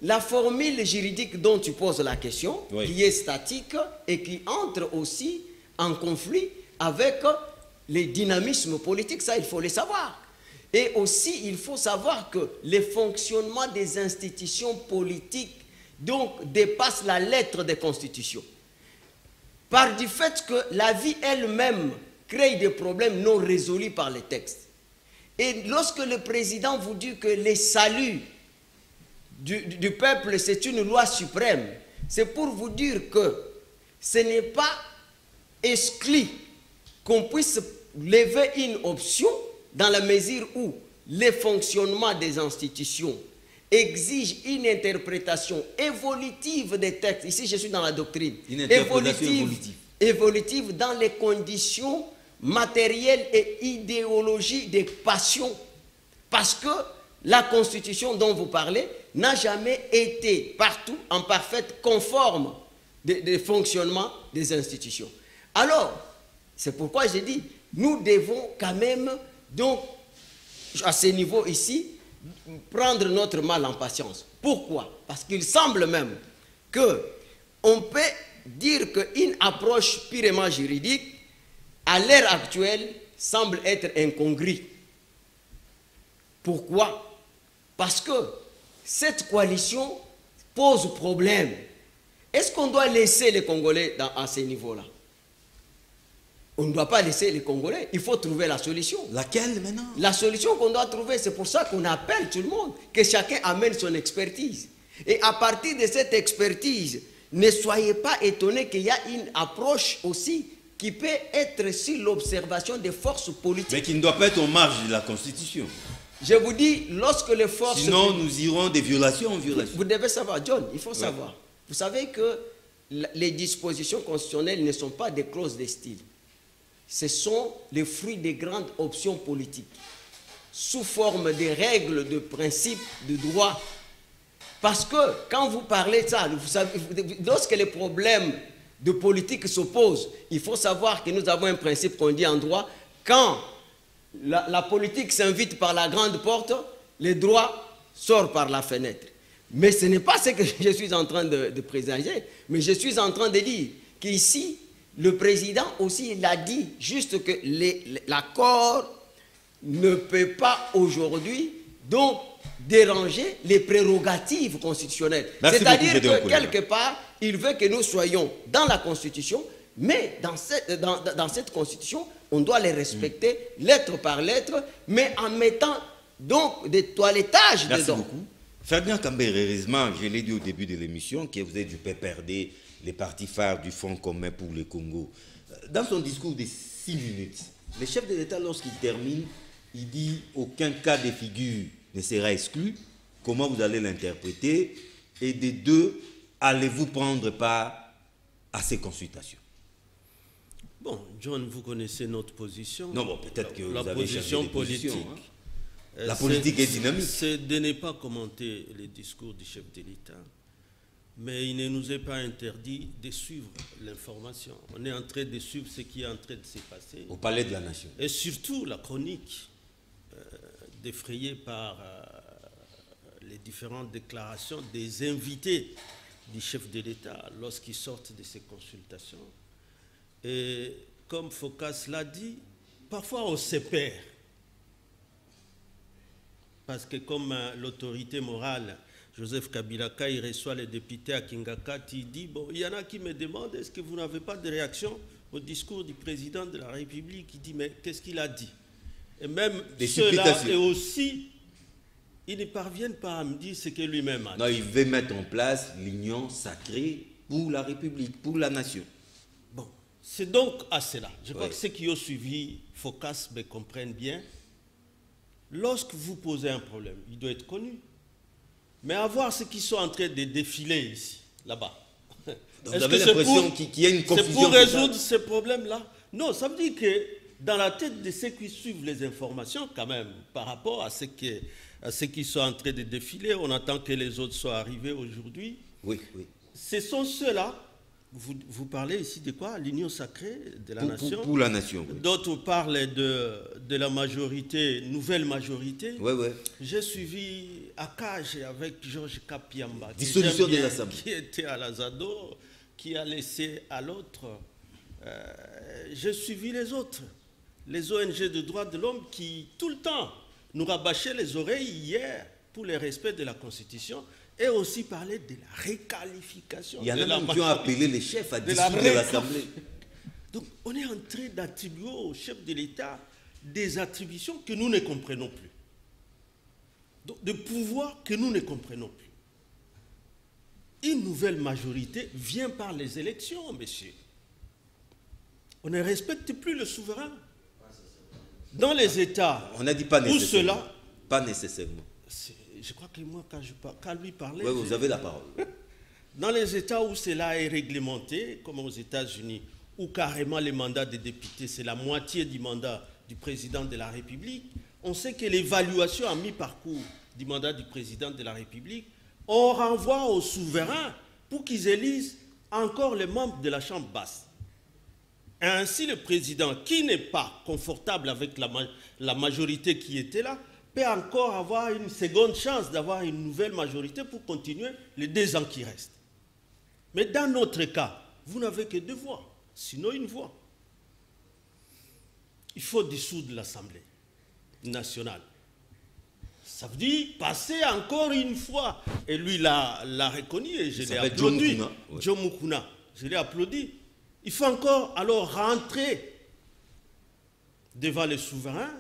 la formule juridique dont tu poses la question, qui est statique et qui entre aussi en conflit avec les dynamismes politiques, ça il faut le savoir. Et aussi il faut savoir que le fonctionnement des institutions politiques donc dépasse la lettre des constitutions. Par du fait que la vie elle-même crée des problèmes non résolus par les textes. Et lorsque le président vous dit que les saluts du peuple, c'est une loi suprême, c'est pour vous dire que ce n'est pas exclu qu'on puisse lever une option dans la mesure où le fonctionnement des institutions exige une interprétation évolutive des textes. Ici, je suis dans la doctrine. Évolutive dans les conditions matérielles et idéologiques des passions. Parce que la Constitution dont vous parlez n'a jamais été partout en parfaite conforme de fonctionnement des institutions. Alors, c'est pourquoi j'ai dit, nous devons quand même, donc, à ce niveau ici, prendre notre mal en patience. Pourquoi? Parce qu'il semble même qu'on peut dire qu'une approche purement juridique, à l'heure actuelle, semble être incongrue. Pourquoi? Parce que cette coalition pose problème. Est-ce qu'on doit laisser les Congolais à ce niveau-là? On ne doit pas laisser les Congolais. Il faut trouver la solution. Laquelle maintenant? La solution qu'on doit trouver, c'est pour ça qu'on appelle tout le monde, que chacun amène son expertise. Et à partir de cette expertise, ne soyez pas étonnés qu'il y a une approche aussi qui peut être sur l'observation des forces politiques. Mais qui ne doit pas être en marge de la Constitution. Je vous dis, lorsque les forces... Sinon, nous irons de violation en violation. Vous devez savoir, John, il faut savoir. Vous savez que les dispositions constitutionnelles ne sont pas des clauses de style. Ce sont les fruits des grandes options politiques, sous forme de règles, de principes, de droits. Parce que quand vous parlez de ça, vous savez, lorsque les problèmes de politique s'opposent, il faut savoir que nous avons un principe qu'on dit en droit, quand la politique s'invite par la grande porte, le droit sort par la fenêtre. Mais ce n'est pas ce que je suis en train de présager, mais je suis en train de dire qu'ici, le président aussi, il a dit juste que l'accord ne peut pas aujourd'hui donc déranger les prérogatives constitutionnelles. C'est-à-dire que quelque part, il veut que nous soyons dans la Constitution, mais dans cette Constitution, on doit les respecter lettre par lettre, mais en mettant donc des toilettages dedans. Merci beaucoup. Ferdinand Kambere, heureusement, je l'ai dit au début de l'émission, que vous êtes du PPRD, les partis phares du Front commun pour le Congo. Dans son discours de 6 minutes, le chef de l'État, lorsqu'il termine, il dit « aucun cas de figure ne sera exclu ». Comment vous allez l'interpréter? Et de deux, allez-vous prendre part à ces consultations? Bon, John, vous connaissez notre position. Non, bon, peut-être que vous avez position politique. La politique est dynamique. C'est de ne pas commenter les discours du chef de l'État. Mais il ne nous est pas interdit de suivre l'information. On est en train de suivre ce qui est en train de se passer. Au Palais de la Nation. Et surtout la chronique défrayée par les différentes déclarations des invités du chef de l'État lorsqu'ils sortent de ces consultations. Et comme Focas l'a dit, parfois on se perd. Parce que comme l'autorité morale, Joseph Kabila, quand il reçoit les députés à Kingakati, il dit, bon, il y en a qui me demandent, est-ce que vous n'avez pas de réaction au discours du président de la République? Il dit, mais qu'est-ce qu'il a dit? Et même cela est aussi ils ne parviennent pas à me dire ce que lui-même a dit. Non, il veut mettre en place l'union sacrée pour la République, pour la nation. Bon, c'est donc à cela. Je crois que ceux qui ont suivi Focas me comprennent bien. Lorsque vous posez un problème, il doit être connu. Mais à voir ceux qui sont en train de défiler ici, là-bas. Vous avez l'impression qu'il y a une confusion. C'est pour résoudre ces problèmes-là? Non, ça veut dire que dans la tête de ceux qui suivent les informations, quand même, par rapport à ceux qui sont en train de défiler, on attend que les autres soient arrivés aujourd'hui. Oui, oui. Ce sont ceux-là. Vous parlez ici de quoi? L'union sacrée de la nation. Pour la nation. Oui. D'autres parlent de la majorité, nouvelle majorité. Oui, oui. J'ai suivi Akage avec Georges Kapiamba. Dissolution de l'Assemblée. Qui était à l'Azado, qui a laissé à l'autre. J'ai suivi les autres. Les ONG de droits de l'homme qui, tout le temps, nous rabâchaient les oreilles hier pour le respect de la Constitution. Et aussi parler de la réqualification. Il y en a même qui ont appelé les chefs à dissoudre l'Assemblée. Donc, on est en train d'attribuer au chef de l'État des attributions que nous ne comprenons plus. Donc, de pouvoirs que nous ne comprenons plus. Une nouvelle majorité vient par les élections, messieurs. On ne respecte plus le souverain. Dans les États, on a dit pas nécessairement. Où cela, pas nécessairement. Je crois que moi, quand lui parlait... Oui, vous avez la parole. Dans les États où cela est réglementé, comme aux États-Unis, où carrément les mandats des députés, c'est la moitié du mandat du président de la République, on sait que l'évaluation à mi-parcours du mandat du président de la République, on renvoie aux souverains pour qu'ils élisent encore les membres de la Chambre basse. Et ainsi, le président, qui n'est pas confortable avec la majorité qui était là, peut encore avoir une seconde chance d'avoir une nouvelle majorité pour continuer les 2 ans qui restent. Mais dans notre cas, vous n'avez que 2 voix, sinon une voix. Il faut dissoudre l'Assemblée nationale. Ça veut dire passer encore une fois. Et lui l'a reconnu et je l'ai applaudi. Joe Mukuna, je l'ai applaudi. Il faut encore alors rentrer devant les souverains.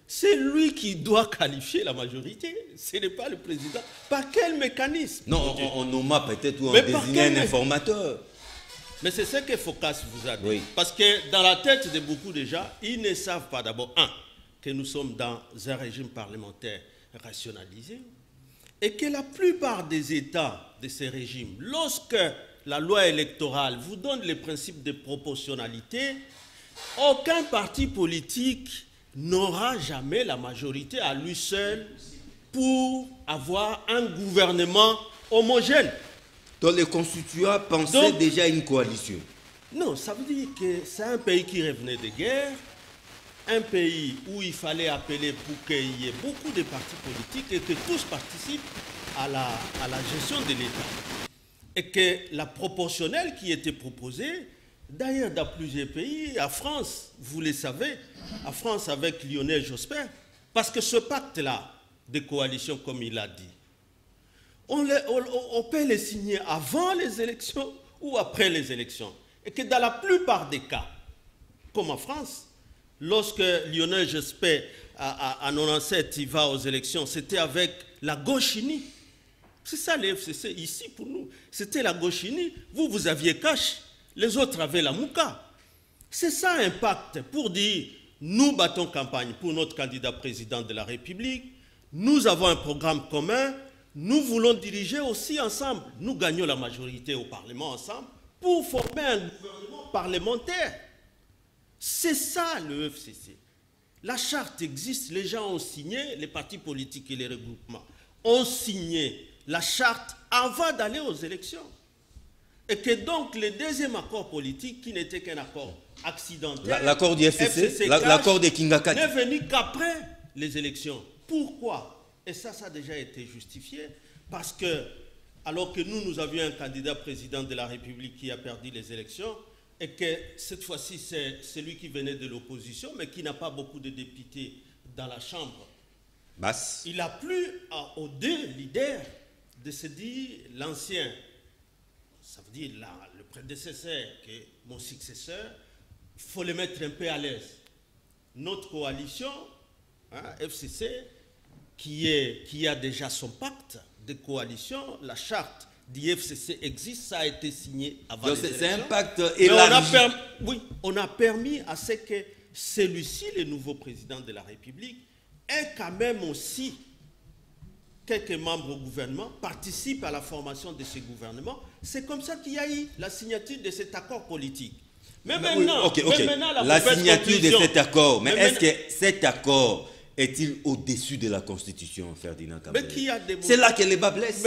C'est lui qui doit qualifier la majorité. Ce n'est pas le président. Par quel mécanisme? Non, on nomma peut-être ou on désigne un informateur. Mais c'est ce que Focas vous a dit. Oui. Parce que dans la tête de beaucoup déjà, ils ne savent pas d'abord, que nous sommes dans un régime parlementaire rationalisé et que la plupart des États de ces régimes, lorsque la loi électorale vous donne les principes de proportionnalité, aucun parti politique n'aura jamais la majorité à lui seul pour avoir un gouvernement homogène. Donc les constituants pensaient déjà à une coalition. Non, ça veut dire que c'est un pays qui revenait de guerre, un pays où il fallait appeler pour qu'il y ait beaucoup de partis politiques et que tous participent à la gestion de l'État. Et que la proportionnelle qui était proposée, d'ailleurs dans plusieurs pays, à France, vous le savez, à France avec Lionel Jospin, parce que ce pacte-là de coalition, comme il a dit, on peut le signer avant les élections ou après les élections. Et que dans la plupart des cas, comme en France, lorsque Lionel Jospin, en 1997, il va aux élections, c'était avec la gauche unie. C'est ça les FCC ici pour nous. C'était la gauche unie. Vous aviez Cash, les autres avaient la Mouka. C'est ça un pacte pour dire, nous battons campagne pour notre candidat président de la République, nous avons un programme commun, nous voulons diriger aussi ensemble. Nous gagnons la majorité au Parlement ensemble pour former un gouvernement parlementaire. C'est ça le FCC. La charte existe, les gens ont signé, les partis politiques et les regroupements ont signé la charte avant d'aller aux élections. Et que donc le deuxième accord politique, qui n'était qu'un accord accidentel, l'accord du FCC, l'accord de Kingakati, n'est venu qu'après les élections. Pourquoi? Et ça a déjà été justifié, parce que, alors que nous avions un candidat président de la République qui a perdu les élections, et que cette fois-ci, c'est celui qui venait de l'opposition, mais qui n'a pas beaucoup de députés dans la Chambre. Basse. Il a plu aux 2 leaders de se dire, l'ancien, ça veut dire le prédécesseur, qui est mon successeur, il faut le mettre un peu à l'aise. Notre coalition, FCC, qui a déjà son pacte de coalition. La charte d'IFCC existe, ça a été signé avant les élections. C'est un pacte élargi. On a permis à ce que celui-ci, le nouveau président de la République, ait quand même aussi quelques membres au gouvernement, participent à la formation de ce gouvernement. C'est comme ça qu'il y a eu la signature de cet accord politique. Mais maintenant, maintenant la signature de cet accord, mais est-ce que cet accord est-il au-dessus de la Constitution, Ferdinand Kambere? C'est là que les bas blessent.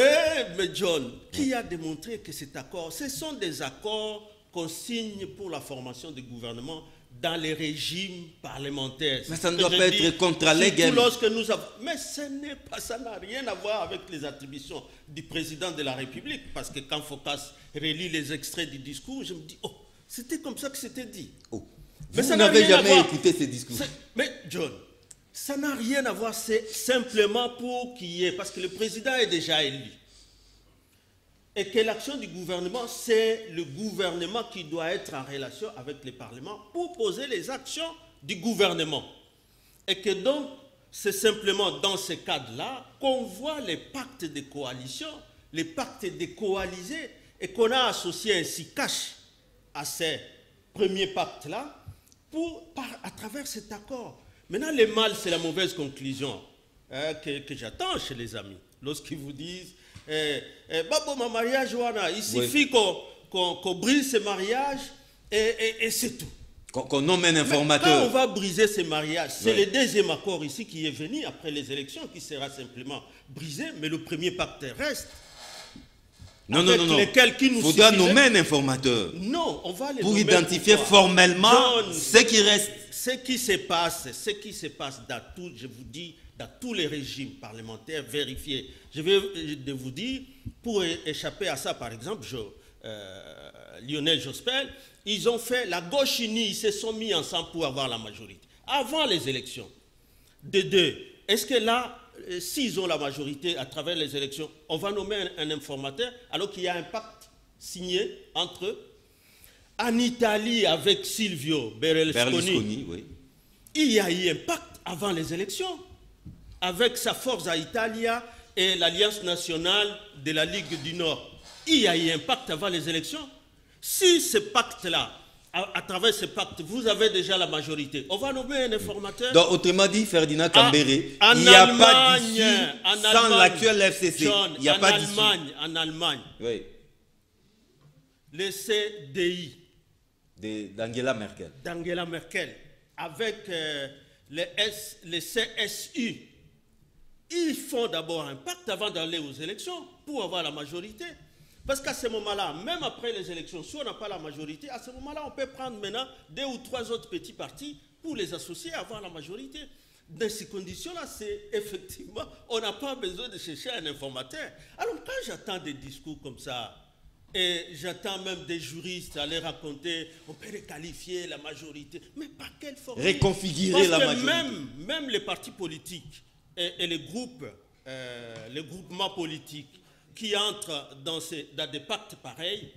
Mais John, qui a démontré que cet accord, ce sont des accords qu'on signe pour la formation du gouvernement dans les régimes parlementaires. Mais ça ne doit pas être contre les gains. Mais ça n'a rien à voir avec les attributions du président de la République. Parce que quand Focas relit les extraits du discours, je me dis, oh, c'était comme ça que c'était dit. Oh. Mais vous n'avez jamais écouté ces discours. Mais John, ça n'a rien à voir, c'est simplement pour qu'il y ait, parce que le président est déjà élu. Et que l'action du gouvernement, c'est le gouvernement qui doit être en relation avec le Parlement pour poser les actions du gouvernement. Et que donc, c'est simplement dans ce cadre-là qu'on voit les pactes de coalition, les pactes de coalisés, et qu'on a associé un SICACH à ces premiers pactes-là à travers cet accord. Maintenant, le mal, c'est la mauvaise conclusion que j'attends chez les amis. Lorsqu'ils vous disent, ma mariage, il suffit qu'on brise ce mariage et c'est tout. Qu'on nomme un informateur. Mais quand on va briser ce mariage, c'est le deuxième accord ici qui est venu après les élections qui sera simplement brisé, mais le premier pacte reste. Non. Il faudra nommer un informateur. Non, on va les pour nommer identifier formellement ce qui reste. Ce qui se passe dans tout, je vous dis, dans tous les régimes parlementaires vérifiés. Je vais vous dire, pour échapper à ça, par exemple, Lionel Jospin, ils ont fait la gauche unie, ils se sont mis ensemble pour avoir la majorité. Avant les élections. De deux, est-ce que là, s'ils ont la majorité à travers les élections, on va nommer un informateur alors qu'il y a un pacte signé entre eux? En Italie, avec Silvio Berlusconi, oui. Il y a eu un pacte avant les élections avec sa Forza Italia et l'Alliance nationale de la Ligue du Nord. Il y a eu un pacte avant les élections. Si ce pacte-là, à travers ce pacte, vous avez déjà la majorité, on va nommer un informateur. Donc, autrement dit, Ferdinand Kambere, il n'y a pas d'issue sans l'actuel FCC. John, il n'y a pas d'issue. En Allemagne, oui. le CDI d'Angela Merkel. D'Angela Merkel, avec le CSU, ils font d'abord un pacte avant d'aller aux élections pour avoir la majorité. Parce qu'à ce moment-là, même après les élections, si on n'a pas la majorité, à ce moment-là, on peut prendre maintenant 2 ou 3 autres petits partis pour les associer à avoir la majorité. Dans ces conditions-là, c'est effectivement, on n'a pas besoin de chercher un informateur. Alors quand j'entends des discours comme ça, et j'attends même des juristes aller raconter, on peut requalifier la majorité, mais par quelle forme? Reconfigurer la majorité. Parce que même les partis politiques et les groupes, les groupements politiques qui entrent dans des pactes pareils,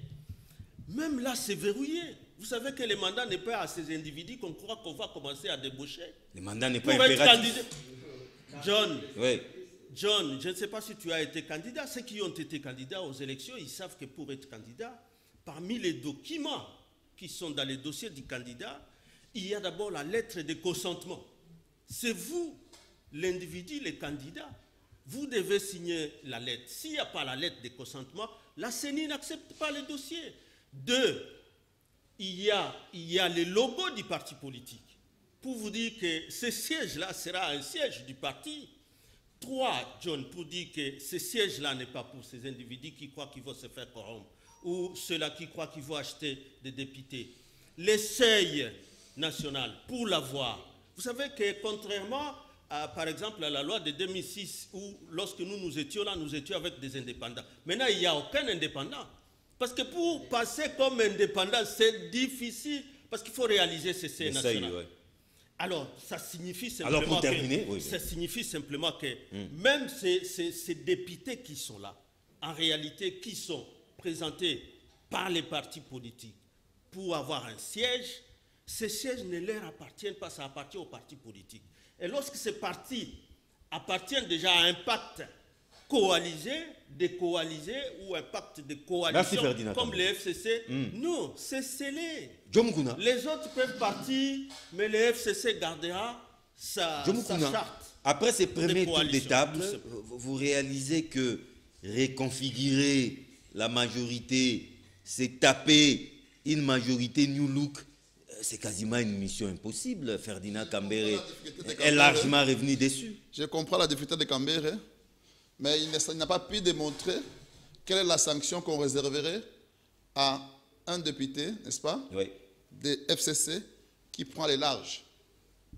même là, c'est verrouillé. Vous savez que le mandat n'est pas à ces individus qu'on croit qu'on va commencer à débaucher. Le mandat n'est pas impératif. John, oui. John, je ne sais pas si tu as été candidat. Ceux qui ont été candidats aux élections, ils savent que pour être candidat, parmi les documents qui sont dans les dossiers du candidat, il y a d'abord la lettre de consentement. C'est vous, l'individu, le candidat. Vous devez signer la lettre. S'il n'y a pas la lettre de consentement, la CENI n'accepte pas le dossier. 2, il y a le logo du parti politique pour vous dire que ce siège-là sera un siège du parti. 3, John, pour dire que ce siège-là n'est pas pour ces individus qui croient qu'ils vont se faire corrompre ou ceux-là qui croient qu'ils vont acheter des députés. Le seuil national, pour l'avoir. Vous savez que contrairement par exemple, à la loi de 2006, où lorsque nous étions là, nous étions avec des indépendants. Maintenant, il n'y a aucun indépendant. Parce que pour passer comme indépendant, c'est difficile, parce qu'il faut réaliser ce seuil national. Ouais. Alors, ça signifie simplement que, même ces députés qui sont là, en réalité, qui sont présentés par les partis politiques pour avoir un siège, ces sièges ne leur appartiennent pas, ça appartient aux partis politiques. Et lorsque ces partis appartient déjà à un pacte coalisé, décoalisé ou un pacte de coalition comme le FCC. Non, c'est scellé. Les autres peuvent partir, mais le FCC gardera sa charte. Après ces premiers tours de table, vous réalisez que reconfigurer la majorité, c'est taper une majorité New Look, c'est quasiment une mission impossible. Ferdinand Cambéré est largement revenu dessus. Je comprends la difficulté de Cambéré, mais il n'a pas pu démontrer quelle est la sanction qu'on réserverait à un député, n'est-ce pas, de FCC qui prend les larges.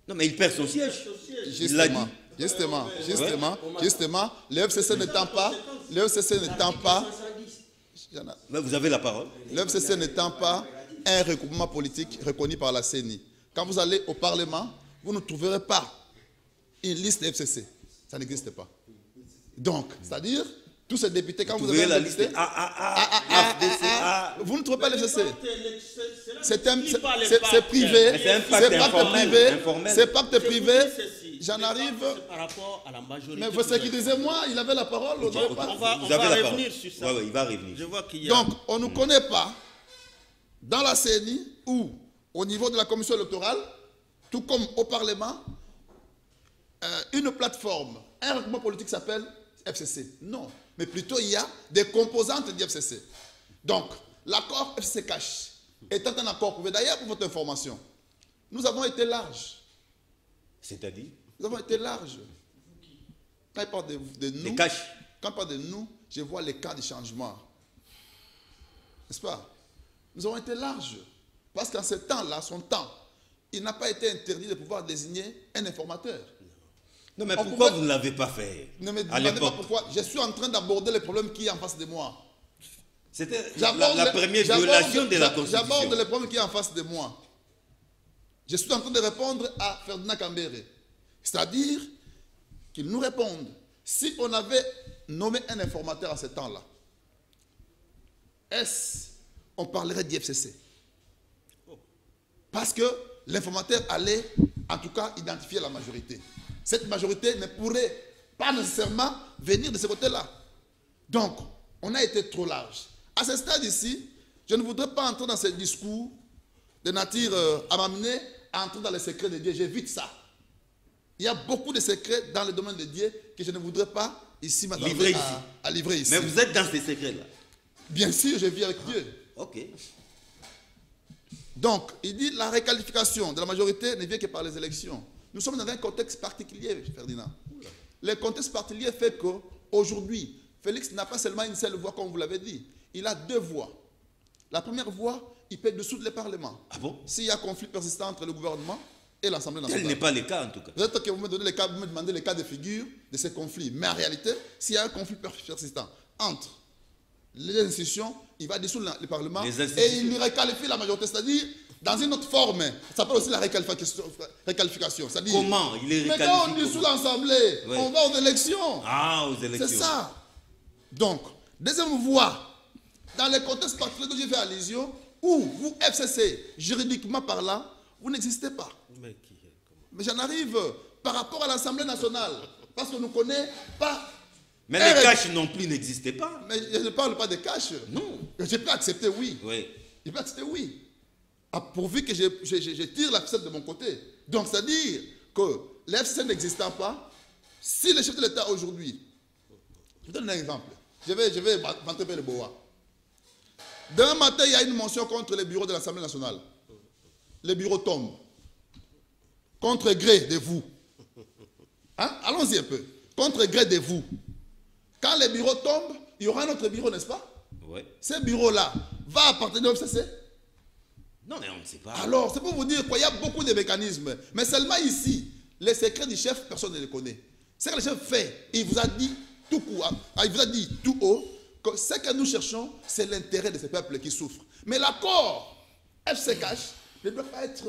Non, mais il perd son siège. Justement, le FCC n'étant pas, mais vous avez la parole. Le FCC n'étant pas un regroupement politique reconnu par la CENI. Quand vous allez au Parlement, vous ne trouverez pas une liste FCC. Ça n'existe pas. Donc, c'est-à-dire, tous ces députés, quand vous avez la liste vous ne trouvez pas le FCC. C'est privé. C'est pacte privé. J'en arrive. Mais vous sécurisez-moi, il avait la parole. On va revenir sur ça. Il va revenir. Donc, on ne connaît pas dans la CENI ou au niveau de la commission électorale, tout comme au Parlement, une plateforme, un regroupement politique s'appelle FCC. Non, mais plutôt il y a des composantes du FCC. Donc, l'accord FCC Cash étant un accord privé. D'ailleurs, pour votre information, nous avons été larges. C'est-à-dire? Nous avons été larges. Quand il parle de nous, quand il parle de nous, je vois les cas de changement. N'est-ce pas? Nous avons été larges. Parce qu'en ce temps-là, son temps, il n'a pas été interdit de pouvoir désigner un informateur. Non, mais pourquoi vous ne l'avez pas fait? Ne me demandez pas pourquoi. Je suis en train d'aborder les problèmes qui est en face de moi. C'était la première violation de la Constitution. J'aborde les problèmes qui est en face de moi. Je suis en train de répondre à Ferdinand Cambéré. C'est-à-dire qu'il nous réponde. Si on avait nommé un informateur à ce temps-là, on parlerait d'IFCC. Parce que l'informateur allait, en tout cas, identifier la majorité. Cette majorité ne pourrait pas nécessairement venir de ce côté-là. Donc, on a été trop large. À ce stade ici, je ne voudrais pas entrer dans ce discours de nature à m'amener à entrer dans les secrets de Dieu. J'évite ça. Il y a beaucoup de secrets dans le domaine de Dieu que je ne voudrais pas ici m'attendre à livrer ici. Mais vous êtes dans ces secrets-là? Bien sûr, je vis avec Dieu. Ok. Donc, il dit la réqualification de la majorité ne vient que par les élections. Nous sommes dans un contexte particulier, Ferdinand. Le contexte particulier fait qu'aujourd'hui, Félix n'a pas seulement une seule voix, comme vous l'avez dit. Il a deux voix. La première voix, il peut dissoudre le Parlement. Ah bon? S'il y a conflit persistant entre le gouvernement et l'Assemblée nationale. Tel n'est pas le cas, en tout cas. Peut-être que vous me demandez les cas de figure de ces conflits. Mais en réalité, s'il y a un conflit persistant entre les institutions, il va dissoudre le Parlement et il lui réqualifie la majorité. C'est-à-dire, dans une autre forme, ça s'appelle aussi la réqualification. Comment il est réqualifié? Mais quand on dissout l'Assemblée, on va aux élections. Ah, aux élections. C'est ça. Donc, deuxième voie, dans le contexte particulier que j'ai fait allusion, où vous, FCC, juridiquement parlant, vous n'existez pas. Mais j'en arrive par rapport à l'Assemblée nationale, parce qu'on ne connaît pas. Mais les caches non plus n'existaient pas. Mais je ne parle pas de caches. Non. Je peux accepter oui. Je peux accepter oui. Pourvu que je tire la ficelle de mon côté. Donc, c'est-à-dire que l'FCC n'existant pas, si le chef de l'État aujourd'hui, je vous donne un exemple. Je vais vanter le Boa. Demain matin, il y a une motion contre les bureaux de l'Assemblée nationale. Les bureaux tombent. Contre gré de vous. Hein? Allons-y un peu. Contre gré de vous. Quand les bureaux tombent, il y aura un autre bureau, n'est-ce pas? Oui. Ce bureau-là va appartenir au FCC? Non, mais on ne sait pas. Alors, c'est pour vous dire qu'il y a beaucoup de mécanismes. Mais seulement ici, les secrets du chef, personne ne les connaît. Ce que le chef fait, il vous a dit tout haut, que ce que nous cherchons, c'est l'intérêt de ces peuples qui souffrent. Mais l'accord FC Cash ne doit pas être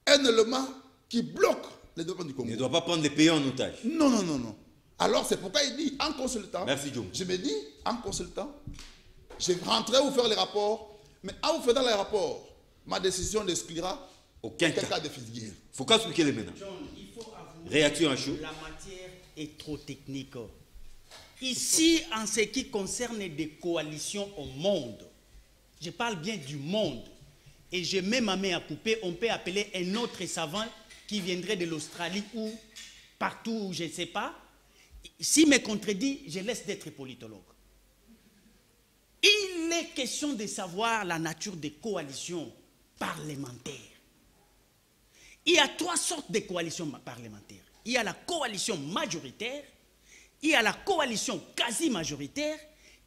un élément qui bloque le développement du Congo. Il ne doit pas prendre les pays en otage. Non. Alors, c'est pourquoi il dit, en consultant, merci, John. Je me dis, en consultant, je rentrerai vous faire les rapports, mais en vous faisant les rapports, ma décision n'exclura aucun cas de figure. Il faut qu'expliquer les ménages. John, il faut avouer réaction à chaud. La matière est trop technique. Ici, en ce qui concerne des coalitions au monde, je parle bien du monde, et je mets ma main à couper, on peut appeler un autre savant qui viendrait de l'Australie ou partout où je ne sais pas. S'il me contredit, je laisse d'être politologue. Il est question de savoir la nature des coalitions parlementaires. Il y a 3 sortes de coalitions parlementaires. Il y a la coalition majoritaire, il y a la coalition quasi-majoritaire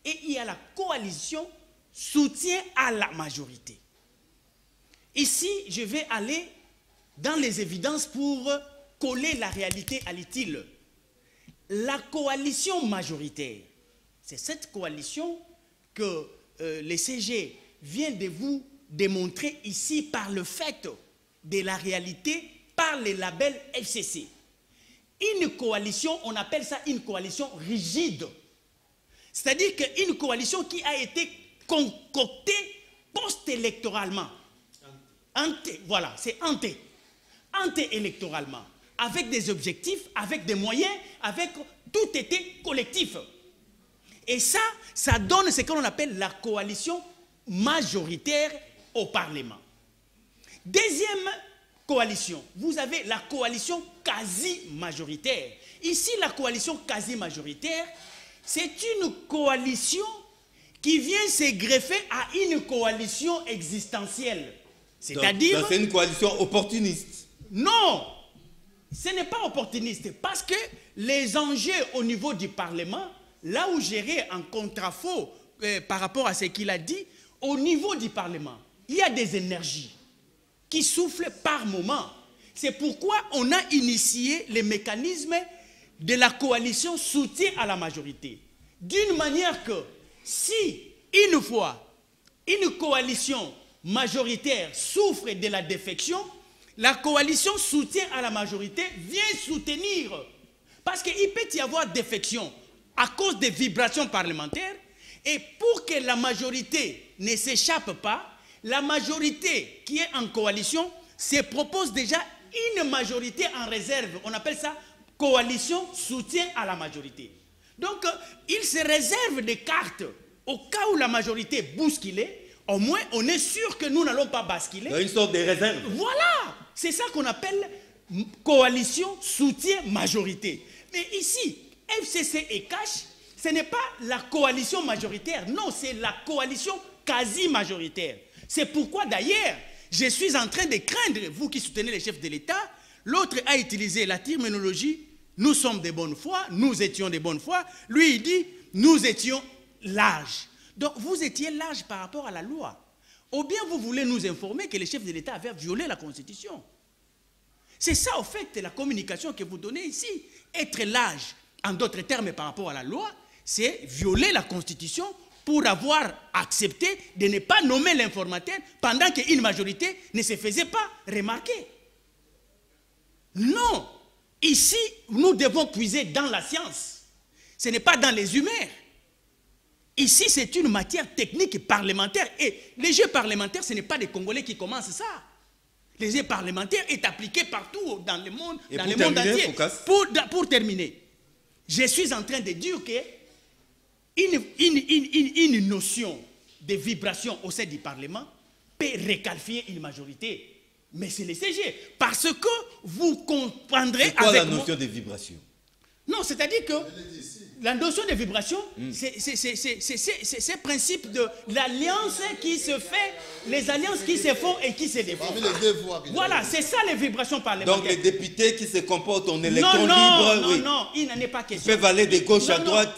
et il y a la coalition soutien à la majorité. Ici, je vais aller dans les évidences pour coller la réalité à l'utile. La coalition majoritaire, c'est cette coalition que le CG vient de vous démontrer ici par le fait de la réalité, par le label FCC. Une coalition, on appelle ça une coalition rigide. C'est-à-dire qu'une coalition qui a été concoctée post-électoralement. Voilà, c'est anté-électoralement. Avec des objectifs, avec des moyens, avec tout était collectif. Et ça donne ce qu'on appelle la coalition majoritaire au Parlement. Deuxième coalition, vous avez la coalition quasi-majoritaire. Ici, la coalition quasi-majoritaire, c'est une coalition qui vient se greffer à une coalition existentielle. C'est-à-dire... C'est une coalition opportuniste. Non, ce n'est pas opportuniste, parce que les enjeux au niveau du Parlement, là où j'irai en contre-faux par rapport à ce qu'il a dit, au niveau du Parlement, il y a des énergies qui soufflent par moment. C'est pourquoi on a initié les mécanismes de la coalition soutien à la majorité. D'une manière que si, une fois, une coalition majoritaire souffre de la défection, la coalition soutien à la majorité vient soutenir. Parce qu'il peut y avoir défection à cause des vibrations parlementaires, et pour que la majorité ne s'échappe pas, la majorité qui est en coalition se propose déjà une majorité en réserve. On appelle ça coalition soutien à la majorité. Donc, il se réserve des cartes au cas où la majorité bousculée. Au moins, on est sûr que nous n'allons pas basculer. Il y a une sorte de réserve. Voilà, c'est ça qu'on appelle coalition soutien majorité. Mais ici, FCC et Cash, ce n'est pas la coalition majoritaire. Non, c'est la coalition quasi-majoritaire. C'est pourquoi d'ailleurs, je suis en train de craindre, vous qui soutenez les chefs de l'État, l'autre a utilisé la terminologie, nous sommes de bonne foi, nous étions de bonne foi. Lui, il dit, nous étions larges. Donc, vous étiez large par rapport à la loi. Ou bien vous voulez nous informer que les chefs de l'État avaient violé la Constitution. C'est ça, au fait, la communication que vous donnez ici. Être large, en d'autres termes, par rapport à la loi, c'est violer la Constitution pour avoir accepté de ne pas nommer l'informateur pendant qu'une majorité ne se faisait pas remarquer. Non. Ici, nous devons puiser dans la science. Ce n'est pas dans les humeurs. Ici, c'est une matière technique parlementaire. Et les jeux parlementaires, ce n'est pas des Congolais qui commencent ça. Les jeux parlementaires est appliqué partout dans le monde, dans le monde entier. Pour terminer, je suis en train de dire que une notion de vibration au sein du Parlement peut réqualifier une majorité. Mais c'est le CG. Parce que vous comprendrez avec moi... C'est quoi la notion de vibration? Non, c'est-à-dire que la notion de vibration, c'est ce principe de l'alliance qui se fait, les alliances qui se font et qui se défont. Voilà, c'est ça les vibrations parlementaires. Donc les députés qui se comportent en électron libre, non, il n'en est pas question. Ils peuvent aller de gauche à droite.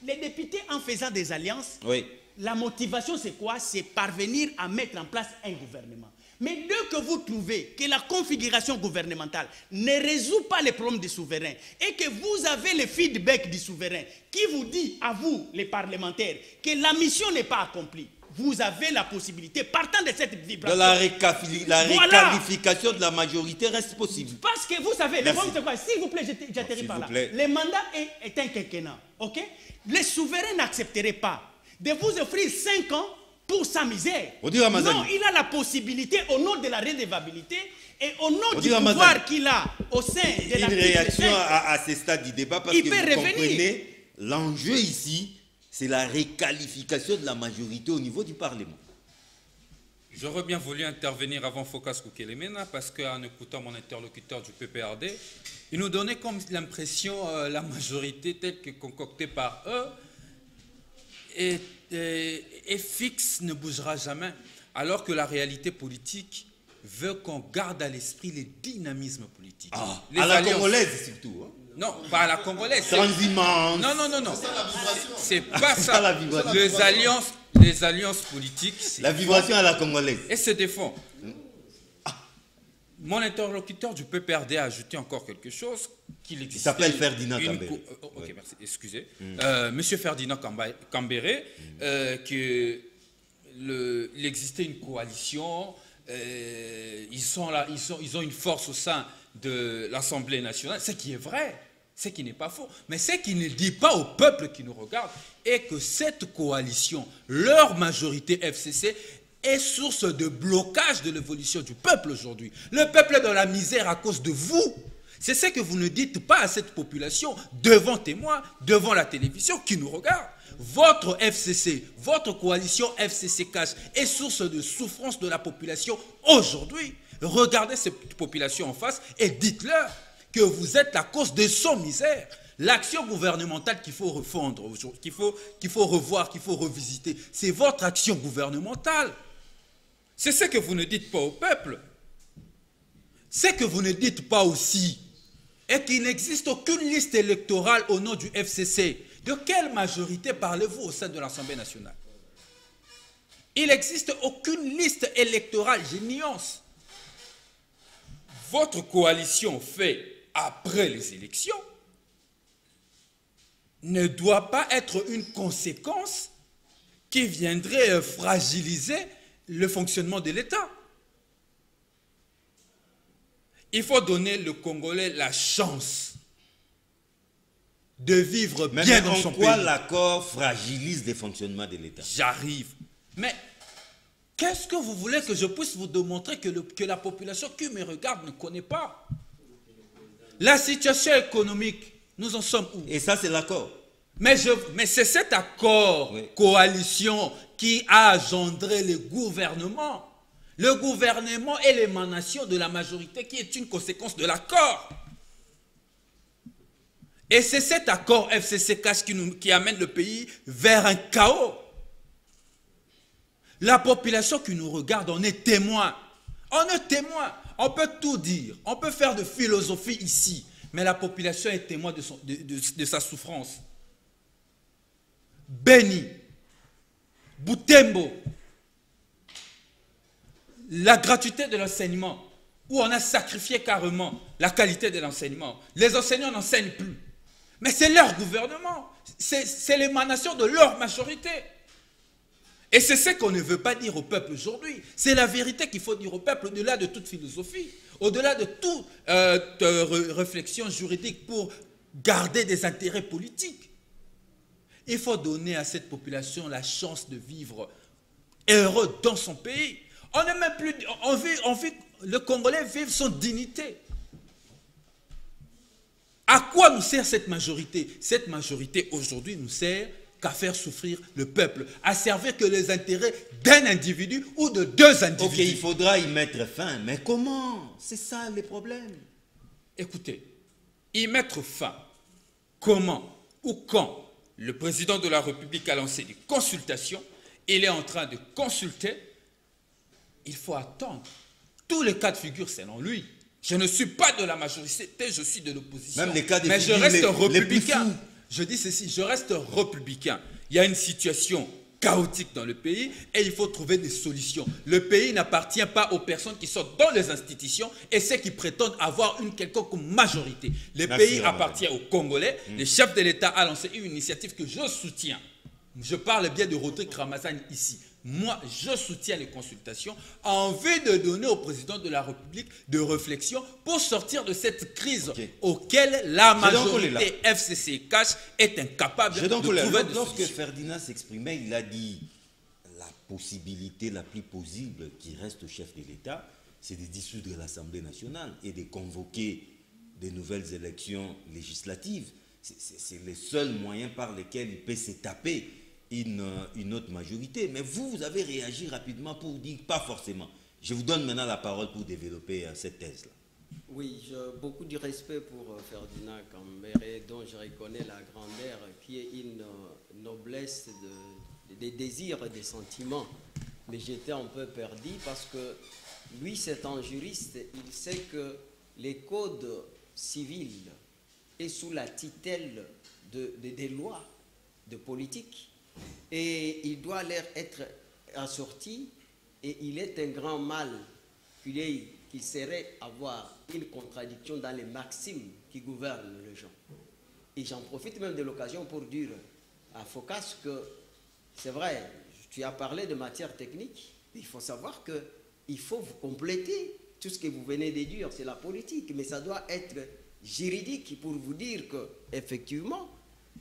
Les députés, en faisant des alliances, oui. La motivation c'est quoi? C'est parvenir à mettre en place un gouvernement. Mais dès que vous trouvez que la configuration gouvernementale ne résout pas les problèmes des souverains et que vous avez le feedback du souverain qui vous dit à vous, les parlementaires, que la mission n'est pas accomplie, vous avez la possibilité, partant de cette vibration... La réqualification de la majorité reste possible. Parce que vous savez, le problème c'est quoi? S'il vous plaît, j'atterris par là. Le mandat est un quinquennat, ok? Les souverains n'accepteraient pas de vous offrir 5 ans pour sa misère. Non, il a la possibilité, au nom de la redevabilité, Et au nom du pouvoir qu'il a au sein de la réaction à ce stade du débat, parce que vous comprenez, l'enjeu ici, c'est la réqualification de la majorité au niveau du Parlement. J'aurais bien voulu intervenir avant Phocas Kukelemena, parce qu'en écoutant mon interlocuteur du PPRD, il nous donnait comme l'impression la majorité telle que concoctée par eux est fixe, ne bougera jamais, alors que la réalité politique veut qu'on garde à l'esprit les dynamismes politiques. Ah, à la congolaise surtout. Hein? Non, pas à la congolaise. Transhumance. Non. C'est pas ça. Les alliances politiques. La vibration à la congolaise. Et se défend. Mon interlocuteur du PPRD a ajouté encore quelque chose. Il s'appelle Ferdinand Cambéré. Ok, merci. Excusez. Monsieur Ferdinand Cambéré, qu'il existait une coalition. Ils sont là, ils ont une force au sein de l'Assemblée nationale, ce qui est vrai, ce qui n'est pas faux, mais ce qui ne dit pas au peuple qui nous regarde est que cette coalition, leur majorité FCC, est source de blocage de l'évolution du peuple aujourd'hui. Le peuple est dans la misère à cause de vous. C'est ce que vous ne dites pas à cette population devant témoins, devant la télévision qui nous regarde. Votre FCC, votre coalition FCC Cash est source de souffrance de la population aujourd'hui. Regardez cette population en face et dites-leur que vous êtes la cause de son misère. L'action gouvernementale qu'il faut refondre, qu'il faut revoir, qu'il faut revisiter, c'est votre action gouvernementale. C'est ce que vous ne dites pas au peuple. Ce que vous ne dites pas aussi est qu'il n'existe aucune liste électorale au nom du FCC. De quelle majorité parlez-vous au sein de l'Assemblée nationale? Il n'existe aucune liste électorale, je nuance. Votre coalition faite après les élections ne doit pas être une conséquence qui viendrait fragiliser le fonctionnement de l'État. Il faut donner le Congolais la chance de vivre bien dans son pays. Mais en quoi l'accord fragilise le fonctionnement de l'État? J'arrive. Mais qu'est-ce que vous voulez que je puisse vous démontrer que la population qui me regarde ne connaît pas? La situation économique, nous en sommes où? Et ça, c'est l'accord. Mais c'est cet accord, oui, coalition, qui a engendré le gouvernement. Le gouvernement est l'émanation de la majorité qui est une conséquence de l'accord. Et c'est cet accord FCC Cash qui amène le pays vers un chaos. La population qui nous regarde, on est témoin. On est témoin. On peut tout dire. On peut faire de philosophie ici. Mais la population est témoin de sa souffrance. Beni, Butembo, la gratuité de l'enseignement, où on a sacrifié carrément la qualité de l'enseignement. Les enseignants n'enseignent plus. Mais c'est leur gouvernement. C'est l'émanation de leur majorité. Et c'est ce qu'on ne veut pas dire au peuple aujourd'hui. C'est la vérité qu'il faut dire au peuple, au-delà de toute philosophie, au-delà de toute réflexion juridique pour garder des intérêts politiques. Il faut donner à cette population la chance de vivre heureux dans son pays. On n'est même plus, on vit, le Congolais vive son dignité. À quoi nous sert cette majorité? Cette majorité aujourd'hui nous sert qu'à faire souffrir le peuple, à servir que les intérêts d'un individu ou de deux individus. Ok, il faudra y mettre fin, mais comment? C'est ça le problème. Écoutez, y mettre fin, comment ou quand le président de la République a lancé des consultations, il est en train de consulter, il faut attendre. Tous les cas de figure, selon lui. Je ne suis pas de la majorité, je suis de l'opposition. Même les cas de mais figure, je reste républicain. Les plus fous. Je dis ceci, je reste républicain. Il y a une situation chaotique dans le pays et il faut trouver des solutions. Le pays n'appartient pas aux personnes qui sont dans les institutions et ceux qui prétendent avoir une quelconque majorité. Le pays appartient aux Congolais. Le chef de l'État a lancé une initiative que je soutiens. Je parle bien de Rodrigue Ramazani ici. Moi, je soutiens les consultations en vue de donner au président de la République de réflexion pour sortir de cette crise auquelle la majorité FCC Cash est incapable de trouver de solution. Lorsque Ferdinand s'exprimait, il a dit la possibilité la plus possible qui reste au chef de l'État, c'est de dissoudre l'Assemblée nationale et de convoquer de nouvelles élections législatives. C'est le seul moyen par lequel il peut se taper une autre majorité. Mais vous avez réagi rapidement pour dire pas forcément. Je vous donne maintenant la parole pour développer cette thèse-là. Oui, j'ai beaucoup de respect pour Ferdinand Cambéré, dont je reconnais la grandeur, qui est une noblesse des désirs et des sentiments. Mais j'étais un peu perdu parce que lui, c'est un juriste, il sait que les codes civils est sous la tutelle des lois de politique et il doit leur être assorti, et il est un grand mal qu'il serait avoir une contradiction dans les maximes qui gouvernent les gens. Et j'en profite même de l'occasion pour dire à Phocas que c'est vrai, tu as parlé de matière technique, mais il faut savoir qu'il faut vous compléter tout ce que vous venez de dire, c'est la politique, mais ça doit être juridique pour vous dire que effectivement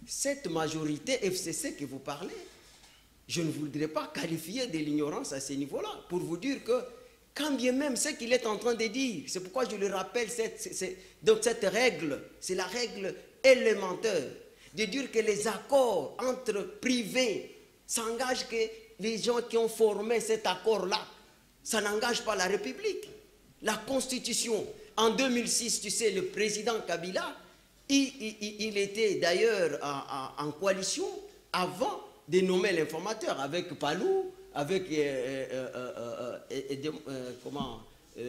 cette majorité FCC que vous parlez, je ne voudrais pas qualifier de l'ignorance à ce niveau-là, pour vous dire que quand bien même ce qu'il est en train de dire, c'est pourquoi je le rappelle, donc cette règle, c'est la règle élémentaire, de dire que les accords entre privés s'engagent, que les gens qui ont formé cet accord-là, ça n'engage pas la République. La Constitution, en 2006, tu sais, le président Kabila, il était d'ailleurs en coalition avant de nommer l'informateur avec Palou, avec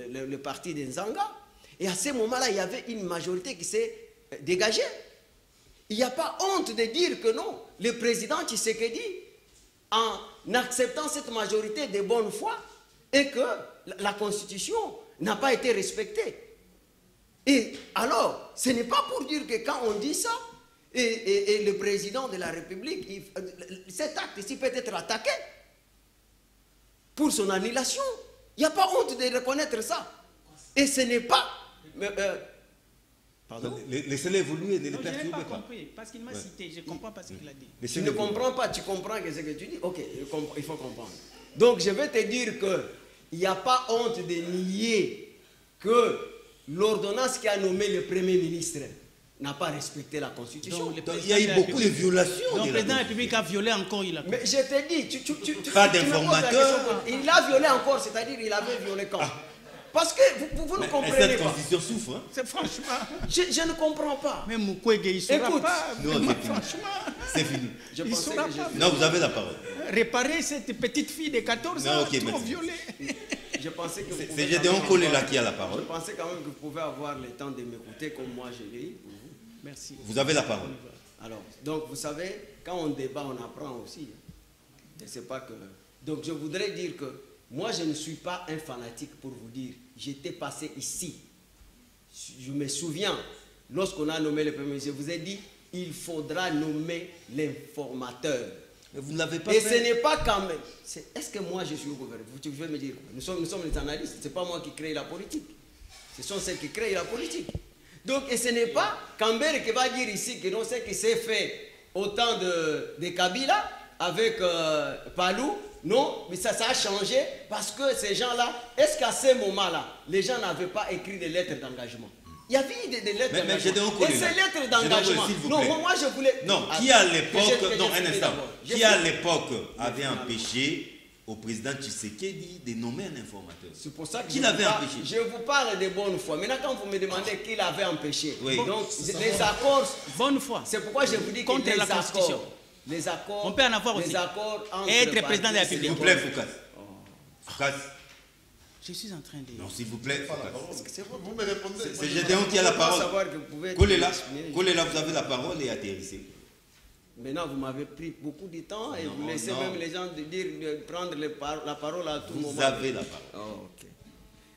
le parti de Nzanga. Et à ce moment-là, il y avait une majorité qui s'est dégagée. Il n'y a pas honte de dire que non. Le président Tshisekedi, en acceptant cette majorité de bonne foi, et que la Constitution n'a pas été respectée. Et alors, ce n'est pas pour dire que quand on dit ça, et le président de la République, cet acte ici peut être attaqué pour son annulation. Il n'y a pas honte de reconnaître ça. Et ce n'est pas... pardon. Laissez-les évoluer, ne les Non, je n'ai perturbez pas pas. compris, parce qu'il m'a cité, je ne comprends pas ce qu'il a dit. Tu ne comprends pas, tu comprends que ce que tu dis. Ok, il faut comprendre. Donc je vais te dire qu'il n'y a pas honte de nier que l'ordonnance qui a nommé le Premier ministre n'a pas respecté la Constitution. Donc, Il y a eu beaucoup de violations. Donc le président de la République a violé encore, il a... Mais je te dis, Pas tu me poses la d'informateur. question, il a violé encore, c'est-à-dire il avait violé quand? Parce que vous ne comprenez Cette pas. constitution souffre. Hein? C'est franchement... Je ne comprends pas. Même Mukwege, il ne saura Écoute, pas. non, Vraiment, c'est fini. franchement, C'est fini. Je il ne pensais saura que pas. Non, vous avez la parole. Réparer cette petite fille de 14 Non, ans, ok, trop merci. violée. je pensais que vous C'est pouvez Gédéon quand même Kolela avoir- qui a la parole. Je pensais quand même que vous pouvez avoir le temps de m'écouter comme moi je l'ai eu pour vous. Merci. Vous avez la parole. Alors, donc vous savez, quand on débat, on apprend aussi. Et c'est pas que... Donc je voudrais dire que moi je ne suis pas un fanatique pour vous dire, j'étais passé ici. Je me souviens, lorsqu'on a nommé le Premier ministre, je vous ai dit, il faudra nommer l'informateur. Mais vous ne l'avez pas Et ce fait. n'est pas quand même... Est-ce que moi je suis au gouvernement? Tu veux me dire quoi? Nous sommes les analystes, ce n'est pas moi qui crée la politique. Ce sont ceux qui créent la politique. Donc, et ce n'est pas Cambéré qui va dire ici que non, ce qui s'est fait au temps de Kabila avec Palou, non, mais ça a changé parce que ces gens-là, est-ce qu'à ce moment-là, les gens n'avaient pas écrit des lettres d'engagement? Il y avait des lettres Mais d'engagement. Gédéon Kolela. Et ces lettres Gédéon d'engagement, Kolela, s'il vous non, plaît. moi je voulais... Non, Ah, qui à que l'époque, j'ai non, un fini instant, d'abord. J'ai qui à fini. l'époque avait empêché au président Tshisekedi de nommer un informateur? C'est pour ça que Qui l'avait empêché? je vous parle de bonne foi. Maintenant, quand vous me demandez qui l'avait empêché, Oui. donc les accords, Bonne foi. c'est pourquoi je vous dis que Contre les la Constitution. accords, les accords, On peut en avoir les aussi. accords entre Et être président de la partis, S'il République. vous plaît, Foucault. Foucault. Je suis en train de... Non, s'il vous plaît, Foucault. Vous me répondez. C'est Gédéon qui a la Je veux parole. savoir que vous pouvez Kolela, exprimer. Kolela, vous avez la parole et atterrissez. Maintenant, vous m'avez pris beaucoup de temps et Non, vous laissez non. même les gens de prendre la parole à tout moment. Vous avez la parole. Oh, ok.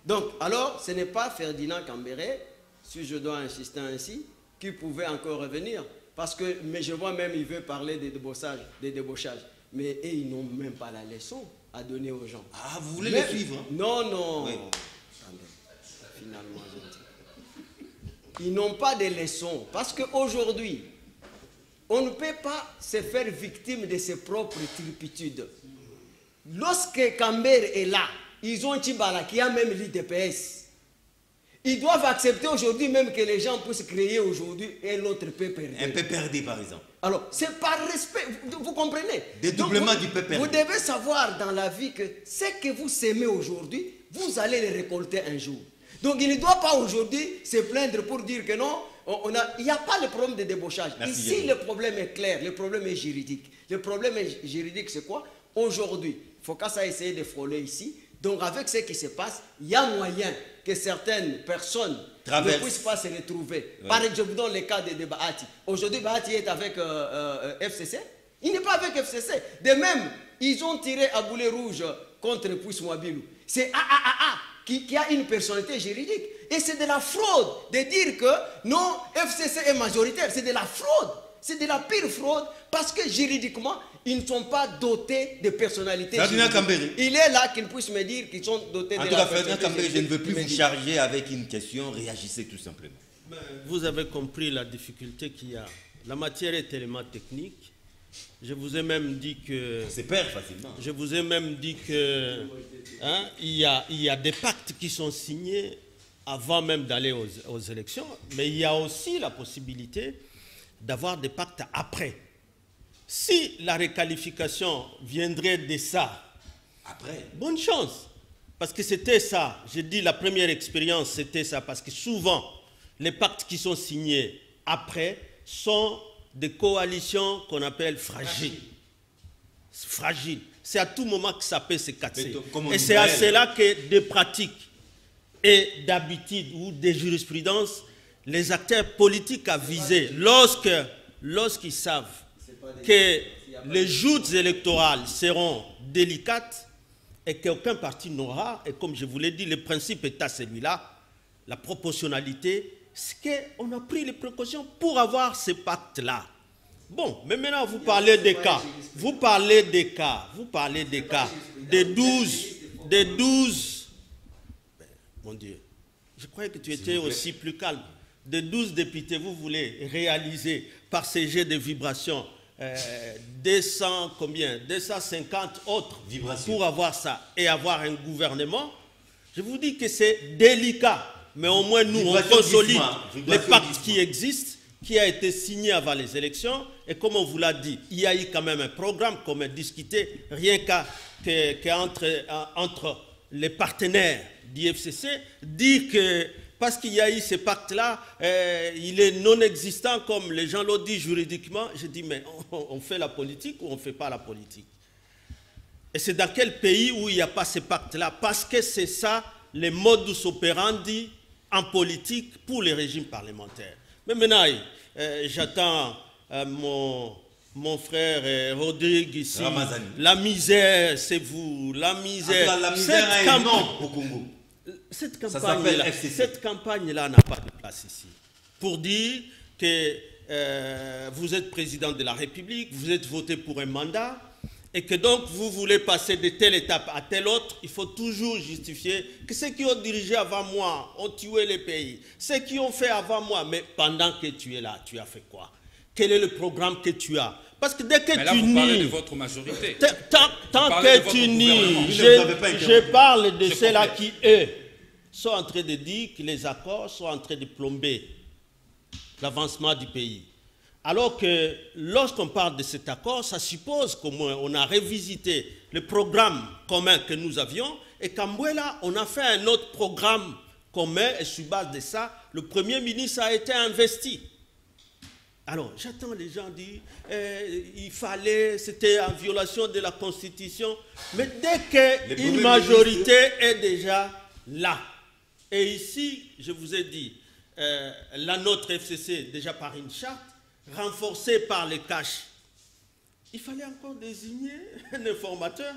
Donc, alors, ce n'est pas Ferdinand Cambéré, si je dois insister ainsi, qui pouvait encore revenir. Parce que, mais je vois même, il veut parler des débauchages. Mais eux, ils n'ont même pas la leçon à donner aux gens. Ah, vous voulez Mais- les suivre hein? Non, non. Oui. Attendez. Finalement, je dis. Ils n'ont pas de leçons. Parce qu'aujourd'hui, on ne peut pas se faire victime de ses propres turpitudes. Lorsque Cambéré est là, ils ont Tibala qui a même l'IDPS. Ils doivent accepter aujourd'hui même que les gens puissent créer aujourd'hui un autre PPRD. Un PPRD par exemple. Alors, c'est par respect, vous comprenez? Dédoublement du PPRD. Vous devez savoir dans la vie que ce que vous semez aujourd'hui, vous allez le récolter un jour. Donc, il ne doit pas aujourd'hui se plaindre pour dire que non, il n'y a pas le problème de débauchage. Merci, ici, le problème est clair, le problème est juridique. Le problème juridique, c'est quoi? Aujourd'hui, Focas a essayé de frôler ici. Donc, avec ce qui se passe, il y a moyen que certaines personnes ne puissent pas se retrouver. Ouais. Par exemple, je vous donne le cas de Bahati. Aujourd'hui, Bahati est avec FCC. Il n'est pas avec FCC. De même, ils ont tiré à boulet rouge contre Pousse Mwabilou. C'est AAAA qui a une personnalité juridique. Et c'est de la fraude de dire que non, FCC est majoritaire. C'est de la fraude. C'est de la pire fraude parce que juridiquement, ils ne sont pas dotés de personnalité. Il est là qu'ils puissent me dire qu'ils sont dotés de la personnalité. Je ne veux plus vous charger avec une question, réagissez tout simplement. Vous avez compris la difficulté qu'il y a. La matière est tellement technique. Je vous ai même dit que... C'est perd facilement. Je vous ai même dit que il y a des pactes qui sont signés avant même d'aller aux élections, mais il y a aussi la possibilité d'avoir des pactes après. Si la réqualification viendrait de ça, après, bonne chance. Parce que c'était ça. J'ai dit la première expérience, c'était ça. Parce que souvent, les pactes qui sont signés après sont des coalitions qu'on appelle fragiles. Fragiles. C'est à tout moment que ça peut se casser. Et c'est à cela que des pratiques et d'habitude ou des jurisprudences, les acteurs politiques à viser, lorsqu'ils savent que les joutes électorales seront délicates et qu'aucun parti n'aura, et comme je vous l'ai dit, le principe est à celui-là, la proportionnalité, c'est qu'on a pris les précautions pour avoir ces pactes-là. Bon, mais maintenant vous parlez des cas, des 12, mon Dieu, je croyais que tu étais aussi plus calme. De 12 députés, vous voulez réaliser par ces jets de vibrations 250 autres vibrations pour avoir ça et avoir un gouvernement. Je vous dis que c'est délicat, mais au moins nous, on consolide les pactes qui existent, qui a été signé avant les élections. Et comme on vous l'a dit, il y a eu quand même un programme qu'on a discuté rien qu'entre les partenaires d'IFCC, dire que parce qu'il y a eu ce pacte-là, il est non existant, comme les gens l'ont dit juridiquement. Je dis, mais on fait la politique ou on ne fait pas la politique? Et c'est dans quel pays où il n'y a pas ce pacte-là? Parce que c'est ça, les modus operandi en politique pour les régimes parlementaires. Mais maintenant, j'attends mon frère Rodrigue ici. Ramazani. La misère, c'est vous. La misère. La misère a un nom au Congo. Cette campagne-là n'a pas de place ici. Pour dire que vous êtes président de la République, vous êtes voté pour un mandat, et que donc vous voulez passer de telle étape à telle autre, il faut toujours justifier que ceux qui ont dirigé avant moi ont tué les pays, ceux qui ont fait avant moi, mais pendant que tu es là, tu as fait quoi? Quel est le programme que tu as? Parce que dès que mais là, tu vous parlez de votre majorité. Tant que tu nies, je parle de ceux-là qui, eux, sont en train de dire que les accords sont en train de plomber l'avancement du pays. Alors que lorsqu'on parle de cet accord, ça suppose qu'au moins on a revisité le programme commun que nous avions et qu'en Mouela, on a fait un autre programme commun et sur base de ça, le Premier ministre a été investi. Alors, j'attends les gens dire il fallait, c'était en violation de la Constitution. Mais dès qu'une majorité est déjà là, et ici, je vous ai dit, la nôtre FCC, déjà par une charte, renforcée par les caches, il fallait encore désigner un informateur.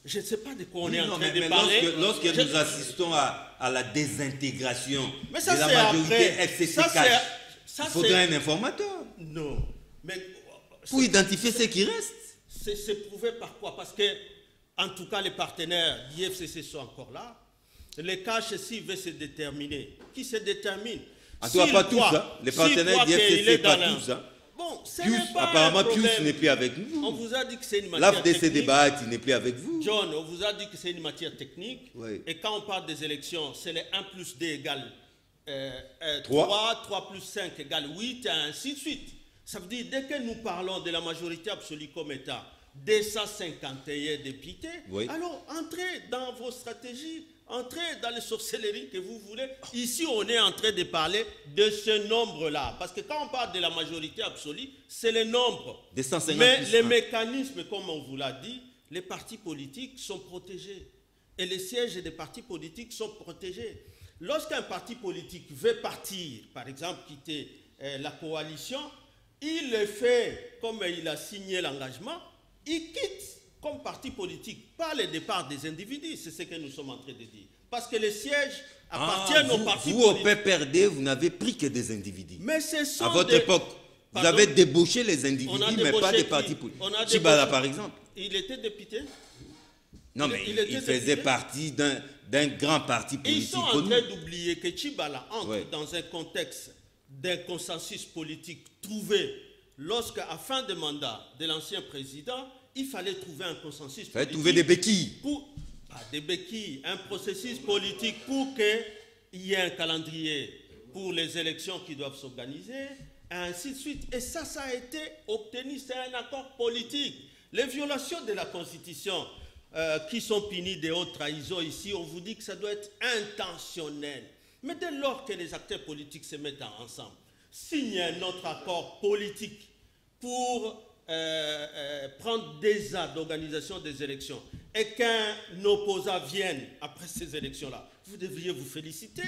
Je ne sais pas de quoi on est en train de parler. Lorsque nous assistons à la désintégration de la majorité FCC-Cache, il faudrait un informateur. Non. Mais pour identifier ce qui reste. C'est prouvé par quoi? Parce que, en tout cas, les partenaires d'IFCC sont encore là. Les caches, s'ils veulent se déterminer, qui se détermine? En tout cas, pas tous. Les partenaires d'IFCC, pas tous. Bon, apparemment, Pius n'est plus avec nous. On vous a dit que c'est une matière technique. L'AFDC débat, il n'est plus avec vous. John, on vous a dit que c'est une matière technique. Oui. Et quand on parle des élections, c'est les 1 plus 2 égale 3. 3 plus 5 égale 8, et ainsi de suite. Ça veut dire, dès que nous parlons de la majorité absolue comme État, 251 députés, oui. Alors entrez dans vos stratégies, entrez dans les sorcelleries que vous voulez. Ici, on est en train de parler de ce nombre-là. Parce que quand on parle de la majorité absolue, c'est le nombre. 250 Mais les mécanismes, comme on vous l'a dit, les partis politiques sont protégés. Et les sièges des partis politiques sont protégés. Lorsqu'un parti politique veut partir, par exemple, quitter la coalition, il le fait comme il a signé l'engagement, il quitte comme parti politique, pas le départ des individus, c'est ce que nous sommes en train de dire. Parce que les sièges appartiennent aux partis politiques. Vous, au PPRD, vous n'avez pris que des individus. Mais ce sont à votre époque, vous avez débauché les individus, mais pas des partis politiques. Tchibala, par exemple. Il était député. Non, mais il faisait partie d'un grand parti politique. Ils sont en train d'oublier que Tchibala entre dans un contexte d'un consensus politique trouvé lorsque, à fin de mandat de l'ancien président, il fallait trouver un consensus politique. Il fallait trouver des béquilles. Pas des béquilles, un processus politique pour qu'il y ait un calendrier pour les élections qui doivent s'organiser, et ainsi de suite. Et ça a été obtenu, c'est un accord politique. Les violations de la Constitution qui sont punies de haute trahison ici, on vous dit que ça doit être intentionnel. Mais dès lors que les acteurs politiques se mettent ensemble, signent un autre accord politique pour prendre des actes d'organisation des élections et qu'un opposant vienne après ces élections-là, vous devriez vous féliciter.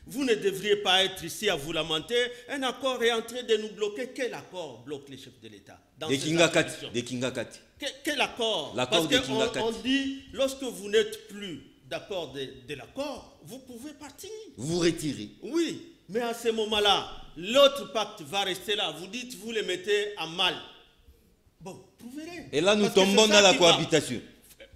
Vous ne devriez pas être ici à vous lamenter. Un accord est en train de nous bloquer. Quel accord bloque les chefs de l'État? Des Kingakati. Quel accord? Parce qu'on dit, lorsque vous n'êtes plus d'accord de l'accord, vous pouvez partir. Vous retirez. Oui, mais à ce moment-là, l'autre pacte va rester là. Vous dites, vous le mettez à mal. Bon, prouvez-le. Et là, nous tombons dans la cohabitation.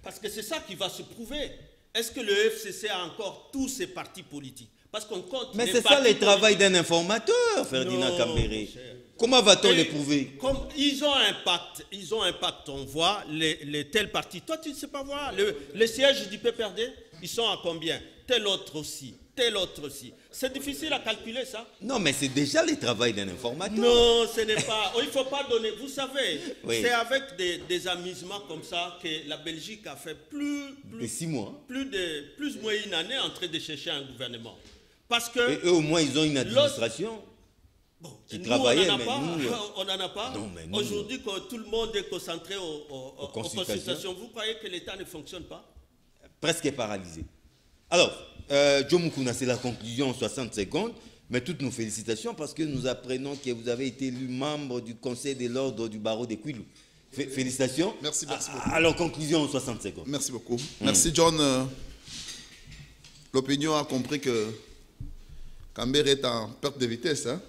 Parce que c'est ça qui va se prouver. Est-ce que le FCC a encore tous ses partis politiques? Parce qu'on compte. Mais c'est ça le travail d'un informateur, Ferdinand Kambéré. Comment va-t-on les prouver? Comme ils ont un pacte, on voit les tels partis. Toi, tu ne sais pas voir. Les sièges du PPRD, ils sont à combien? Tel autre aussi. Tel autre aussi. C'est difficile à calculer, ça? Non, mais c'est déjà le travail d'un informateur. Non, ce n'est pas. Il ne faut pas donner. Vous savez, c'est avec des amusements comme ça que la Belgique a fait plus de 6 mois. Plus ou moins une année en train de chercher un gouvernement. Parce que. Et eux, au moins, ils ont une administration. Qui travaillait, mais nous... On n'en a pas. Aujourd'hui, quand tout le monde est concentré aux consultations, vous croyez que l'État ne fonctionne pas? Presque paralysé. Alors, Djomoukouna, c'est la conclusion en 60 secondes, mais toutes nos félicitations parce que nous apprenons que vous avez été élu membre du Conseil de l'ordre du barreau de Kwilu. Félicitations. Merci beaucoup. Alors, conclusion en 60 secondes. Merci beaucoup. Merci, John. L'opinion a compris que Kambéré est en perte de vitesse, hein,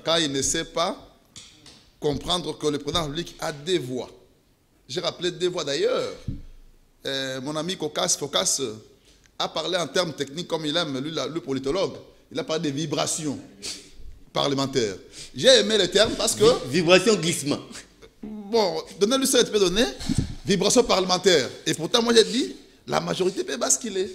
car il ne sait pas comprendre que le président de la République a des voix. J'ai rappelé des voix d'ailleurs. Mon ami Focas a parlé en termes techniques comme il aime, lui, le politologue. Il a parlé des vibrations parlementaires. J'ai aimé le terme parce que... Vibration glissement. Bon, donnez-lui ça, tu peux donner. Vibration parlementaire. Et pourtant, moi j'ai dit, la majorité peut basculer.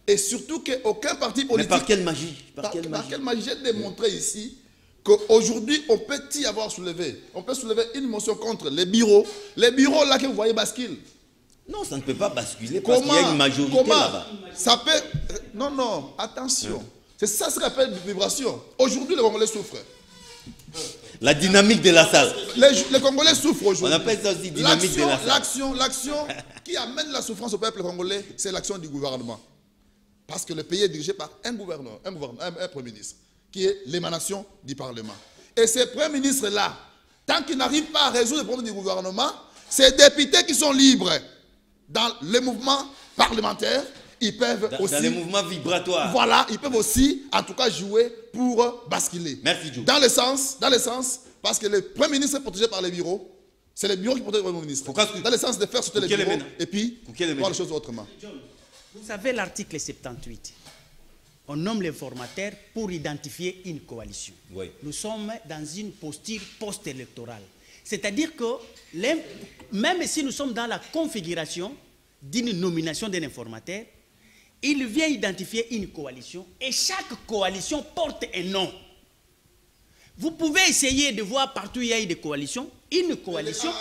Et surtout qu'aucun parti politique... Mais par quelle magie? Par quelle magie? J'ai démontré ici qu'aujourd'hui, on peut y avoir soulevé. On peut soulever une motion contre les bureaux. Les bureaux là que vous voyez basculent. Non, ça ne peut pas basculer parce qu'il y a une majorité là-bas. Ça peut... Non, attention. C'est ça ce qu'on appelle vibration. Aujourd'hui, les Congolais souffrent. La dynamique de la salle. Les Congolais souffrent aujourd'hui. On appelle ça aussi dynamique de la salle. L'action qui amène la souffrance au peuple congolais, c'est l'action du gouvernement. Parce que le pays est dirigé par un Premier ministre, qui est l'émanation du Parlement. Et ces Premiers ministres-là, tant qu'ils n'arrivent pas à résoudre les problèmes du gouvernement, ces députés qui sont libres dans les mouvements parlementaires, ils peuvent aussi... Dans les mouvements vibratoires. Voilà, ils peuvent aussi, en tout cas, jouer pour basculer. Merci, Joe. Dans le sens, parce que le Premier ministre est protégé par les bureaux, c'est les bureaux qui protègent le Premier ministre. Dans le sens de faire sauter les bureaux, et puis voir les choses autrement. Vous savez l'article 78. on nomme les formateurs pour identifier une coalition. Oui. Nous sommes dans une posture post-électorale. C'est-à-dire que même si nous sommes dans la configuration d'une nomination d'un informateur, il vient identifier une coalition et chaque coalition porte un nom. Vous pouvez essayer de voir partout où il y a eu des coalitions. Une coalition.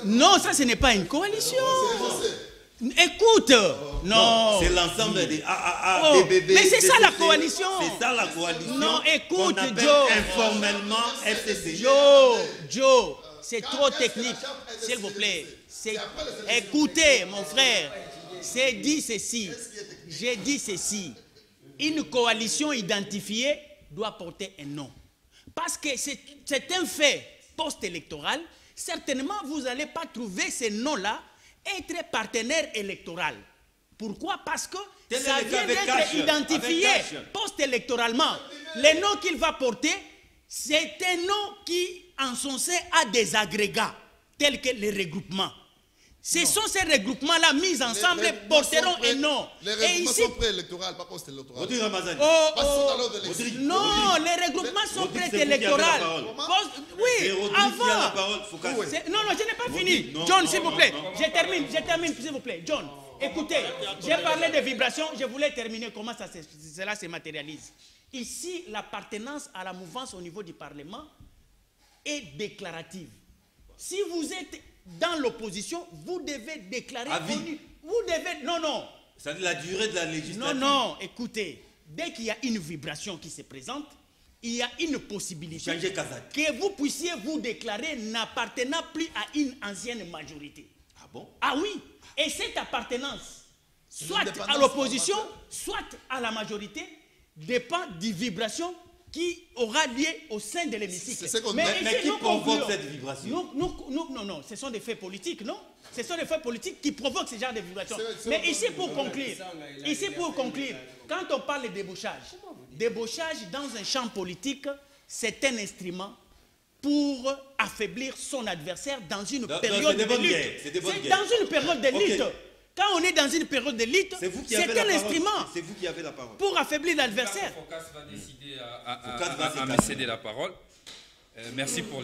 Non, ça ce n'est pas une coalition. Écoute, non. C'est l'ensemble des AAA, BBB. Mais c'est ça la coalition. C'est ça la coalition. Non, écoute, qu'on appelle Joe. informellement FCC. Joe, c'est trop technique. S'il vous plaît. Écoutez, mon frère, j'ai dit ceci. Une coalition identifiée doit porter un nom. Parce que c'est un fait post-électoral. Certainement, vous n'allez pas trouver ces noms-là être partenaire électoral. Pourquoi? Parce que ça vient d'être identifié post-électoralement. Le nom qu'il va porter, c'est un nom qui, en son sein, a des agrégats, tels que les regroupements. Ce sont ces regroupements-là mis ensemble porteront un nom. Les regroupements sont préélectoraux, pas post-électoraux. Non, les regroupements sont préélectoraux. Oui, avant. Non, je n'ai pas fini. John, s'il vous plaît. Je termine, s'il vous plaît. John, écoutez, j'ai parlé de vibrations, je voulais terminer comment cela se matérialise. Ici, l'appartenance à la mouvance au niveau du Parlement est déclarative. Si vous êtes dans l'opposition, vous devez déclarer... Vous devez... Non. C'est la durée de la législature. Non, écoutez. Dès qu'il y a une vibration qui se présente, il y a une possibilité que vous puissiez vous déclarer n'appartenant plus à une ancienne majorité. Ah bon? Ah oui. Et cette appartenance, soit à l'opposition, soit à la majorité, dépend des vibrations qui aura lieu au sein de l'hémicycle. Mais qui provoque cette vibration? Non, ce sont des faits politiques, non? Ce sont des faits politiques qui provoquent ce genre de vibrations. Mais ici pour conclure, quand on parle de débauchage dans un champ politique, c'est un instrument pour affaiblir son adversaire dans une période de lutte. C'est dans une période de lutte. Quand on est dans une période de lutte, c'est un instrument. C'est vous qui avez la parole. Pour affaiblir l'adversaire. Focas va décider à me céder la parole. Merci pour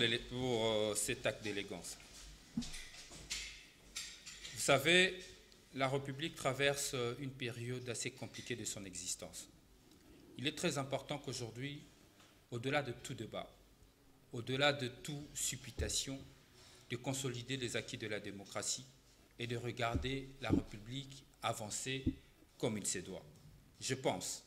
cet acte d'élégance. Vous savez, la République traverse une période assez compliquée de son existence. Il est très important qu'aujourd'hui, au-delà de tout débat, au-delà de toute supputation, de consolider les acquis de la démocratie et de regarder la République avancer comme il se doit. Je pense,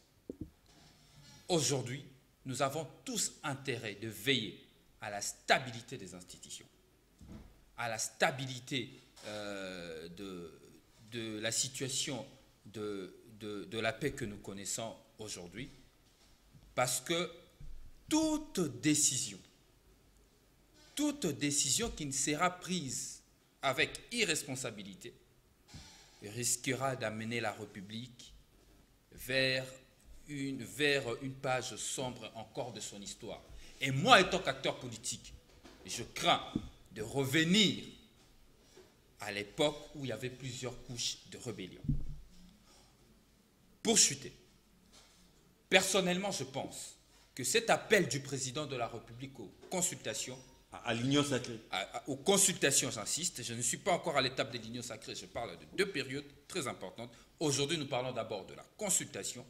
aujourd'hui, nous avons tous intérêt de veiller à la stabilité des institutions, à la stabilité de la situation de la paix que nous connaissons aujourd'hui, parce que toute décision qui ne sera prise avec irresponsabilité risquera d'amener la République vers une page sombre encore de son histoire. Et moi, étant qu'acteur politique, je crains de revenir à l'époque où il y avait plusieurs couches de rébellion. Pour chuter, personnellement, je pense que cet appel du président de la République aux consultations, à l'union sacrée, aux consultations, j'insiste, je ne suis pas encore à l'étape de l'union sacrée, je parle de deux périodes très importantes. Aujourd'hui, nous parlons d'abord de la consultation,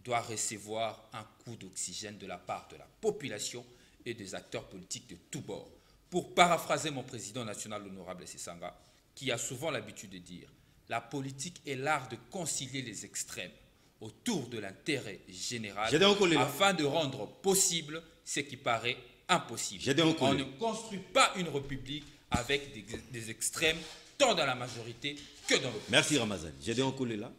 doit recevoir un coup d'oxygène de la part de la population et des acteurs politiques de tous bords. Pour paraphraser mon président national, l'honorable Sesanga, qui a souvent l'habitude de dire « La politique est l'art de concilier les extrêmes autour de l'intérêt général afin de rendre possible ce qui paraît impossible. » On ne construit pas une république avec des extrêmes tant dans la majorité que dans l'opposition. Merci Ramazan. Gédéon Kolela.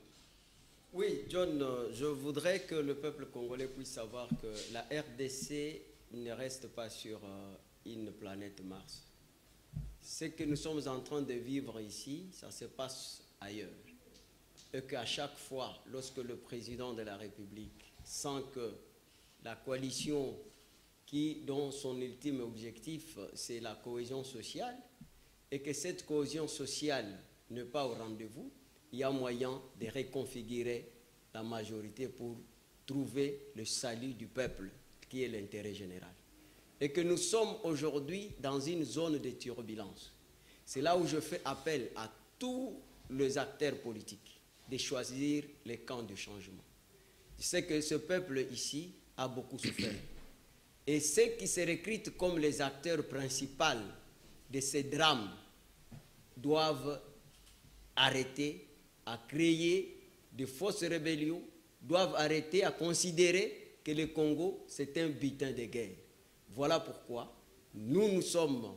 Oui, John, je voudrais que le peuple congolais puisse savoir que la RDC ne reste pas sur une planète Mars. Ce que nous sommes en train de vivre ici, ça se passe ailleurs. Et qu'à chaque fois, lorsque le président de la République sent que la coalition dont son ultime objectif, c'est la cohésion sociale, et que cette cohésion sociale n'est pas au rendez-vous, il y a moyen de reconfigurer la majorité pour trouver le salut du peuple, qui est l'intérêt général. Et que nous sommes aujourd'hui dans une zone de turbulence. C'est là où je fais appel à tous les acteurs politiques de choisir les camps du changement. Je sais que ce peuple ici a beaucoup souffert. Et ceux qui se recrutent comme les acteurs principaux de ces drames doivent arrêter à créer de fausses rébellions, doivent arrêter à considérer que le Congo, c'est un butin de guerre. Voilà pourquoi nous sommes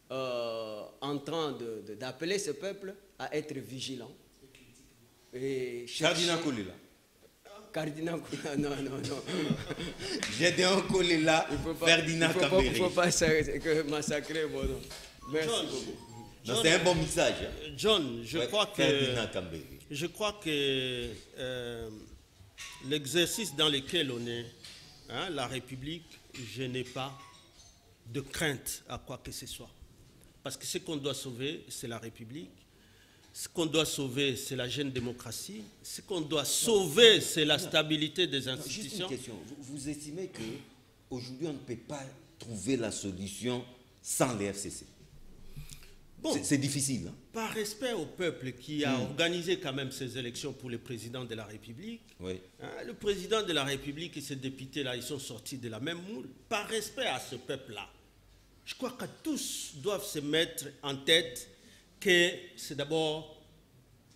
en train d'appeler ce peuple à être vigilant. Cardinal Kolela. Cardinal Kolela, non. J'ai dit un Kolela, Ferdinand Kambere. Il ne faut pas massacrer mon nom. Merci beaucoup. Non, c'est un bon message. John, je crois que l'exercice dans lequel on est, hein, la République, je n'ai pas de crainte à quoi que ce soit. Parce que ce qu'on doit sauver, c'est la République. Ce qu'on doit sauver, c'est la jeune démocratie. Ce qu'on doit sauver, c'est la stabilité des institutions. Juste une question. Vous estimez qu'aujourd'hui, on ne peut pas trouver la solution sans les FCC? Bon, c'est difficile. Hein? Par respect au peuple qui a organisé quand même ces élections pour le président de la République, oui. Hein, le président de la République et ses députés-là, ils sont sortis de la même moule. Par respect à ce peuple-là, je crois que tous doivent se mettre en tête que c'est d'abord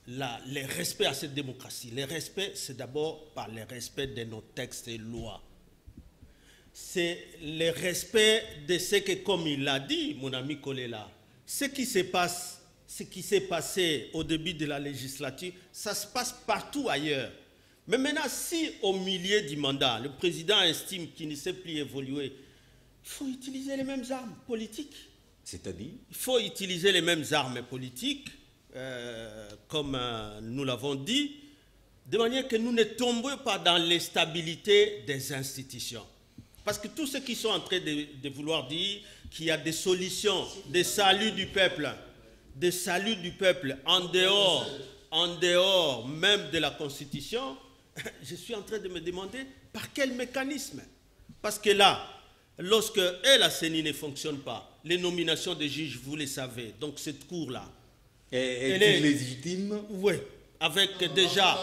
le respect à cette démocratie. Le respect, c'est d'abord par le respect de nos textes et lois. C'est le respect de ce que, comme il l'a dit, mon ami Kolela, ce qui s'est passé au début de la législature, ça se passe partout ailleurs. Mais maintenant, si au milieu du mandat, le président estime qu'il ne sait plus évoluer, il faut utiliser les mêmes armes politiques. C'est-à-dire? Il faut utiliser les mêmes armes politiques, comme nous l'avons dit, de manière que nous ne tombions pas dans l'instabilité des institutions. Parce que tous ceux qui sont en train de vouloir dire qu'il y a des solutions, des saluts du peuple en dehors même de la Constitution, je suis en train de me demander par quel mécanisme. Parce que là, lorsque la CENI ne fonctionne pas, les nominations des juges, vous le savez, donc cette cour-là. Elle est légitime? Oui, avec déjà...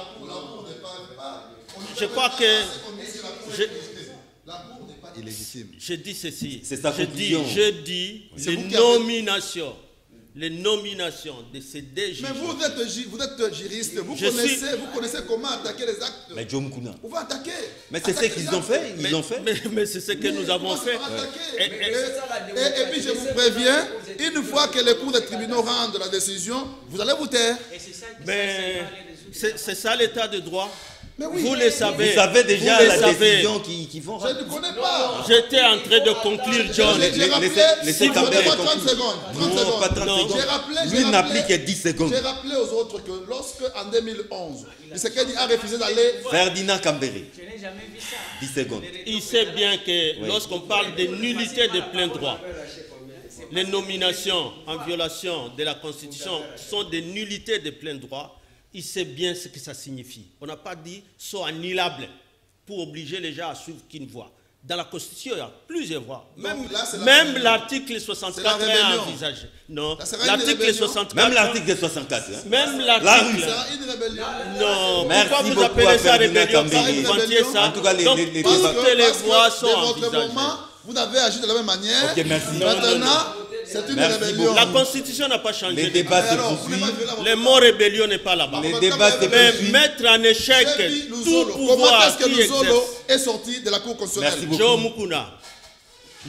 Je crois que... Illégitime. Je dis ceci. C'est sa conclusion. Je dis les nominations de ces deux juges. Mais vous êtes juriste, vous connaissez comment attaquer les actes. Mais John Mukuna. Vous pouvez attaquer. Mais c'est ce qu'ils ont fait. Mais c'est ce que nous avons fait. Et puis je vous préviens, une fois que les cours des tribunaux rendent la décision, vous allez vous taire. Mais c'est ça l'état de droit. Mais oui. Vous le savez. Vous savez déjà la décision qu'ils vont rendre. Je ne connais pas. J'étais en train de conclure, John. Laissez Kambere conclure. 30 secondes. Non, pas 30 secondes. Lui n'applique que 10 secondes. J'ai rappelé aux autres que lorsque, en 2011, Tshisekedi a refusé d'aller... Ferdinand Kambere. Je n'ai jamais vu ça. 10 secondes. Il sait bien que lorsqu'on parle de nullité de plein droit, les nominations en violation de la Constitution sont des nullités de plein droit. Il sait bien ce que ça signifie. On n'a pas dit sont annihilables pour obliger les gens à suivre qu'une voie. Dans la Constitution, il y a plusieurs voies. Même l'article 64 est envisagé. Non, l'article 64. Même l'article 64. Hein? Même l'article. Non, pourquoi vous appelez ça rébellion quand vous vantiez ça? En tout cas, toutes les voies sont envisagées. Vous avez agi de la même manière. Ok, merci. Maintenant, c'est une rébellion. La Constitution n'a pas changé. Les débats se poursuivent. Les mots rébellion n'est pas là-bas. Les débats se Mais poursuivent. mettre en échec tout pouvoir qui exerce. Est sorti de la Cour constitutionnelle. Merci beaucoup. Joe Mukuna.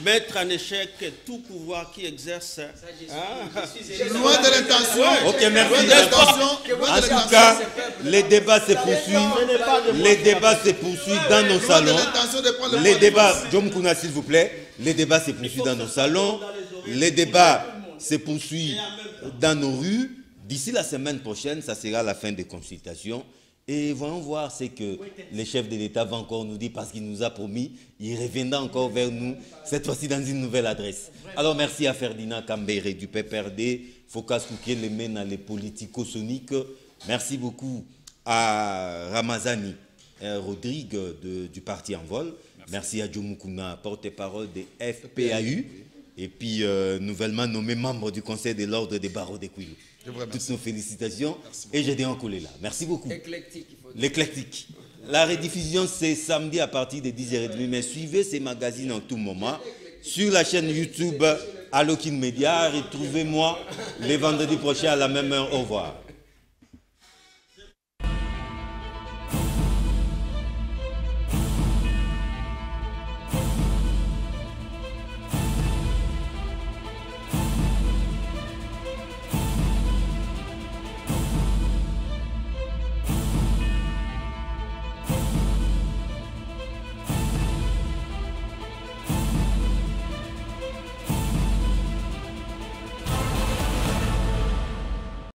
Mettre en échec tout pouvoir qui exerce. Loin de l'intention. Ok, merci. En tout cas, les débats se poursuivent. Les débats se poursuivent dans nos salons. Les débats, Joe Mukuna, s'il vous plaît. Les débats se poursuivent dans nos salons. Les débats se poursuivent dans nos rues. D'ici la semaine prochaine, ça sera la fin des consultations. Et voyons voir ce que le chef de l'État va encore nous dire parce qu'il nous a promis. Il reviendra encore vers nous, cette fois-ci dans une nouvelle adresse. Alors merci à Ferdinand Kambere du PPRD, Focas Kouké le mène les politico-soniques. Merci beaucoup à Ramazani Rodrigue du parti Envol. Merci à Djoumoukouna, porte-parole des FPAU. Et puis, nouvellement nommé membre du Conseil de l'Ordre des barreaux des Kouilou. Toutes nos félicitations. Et Gédéon Kolela. Merci beaucoup. L'éclectique. La rediffusion, c'est samedi à partir de 10h30. Mais suivez ces magazines en tout moment. Sur la chaîne YouTube Alokin Media. Retrouvez-moi les vendredis prochains à la même heure. Au revoir.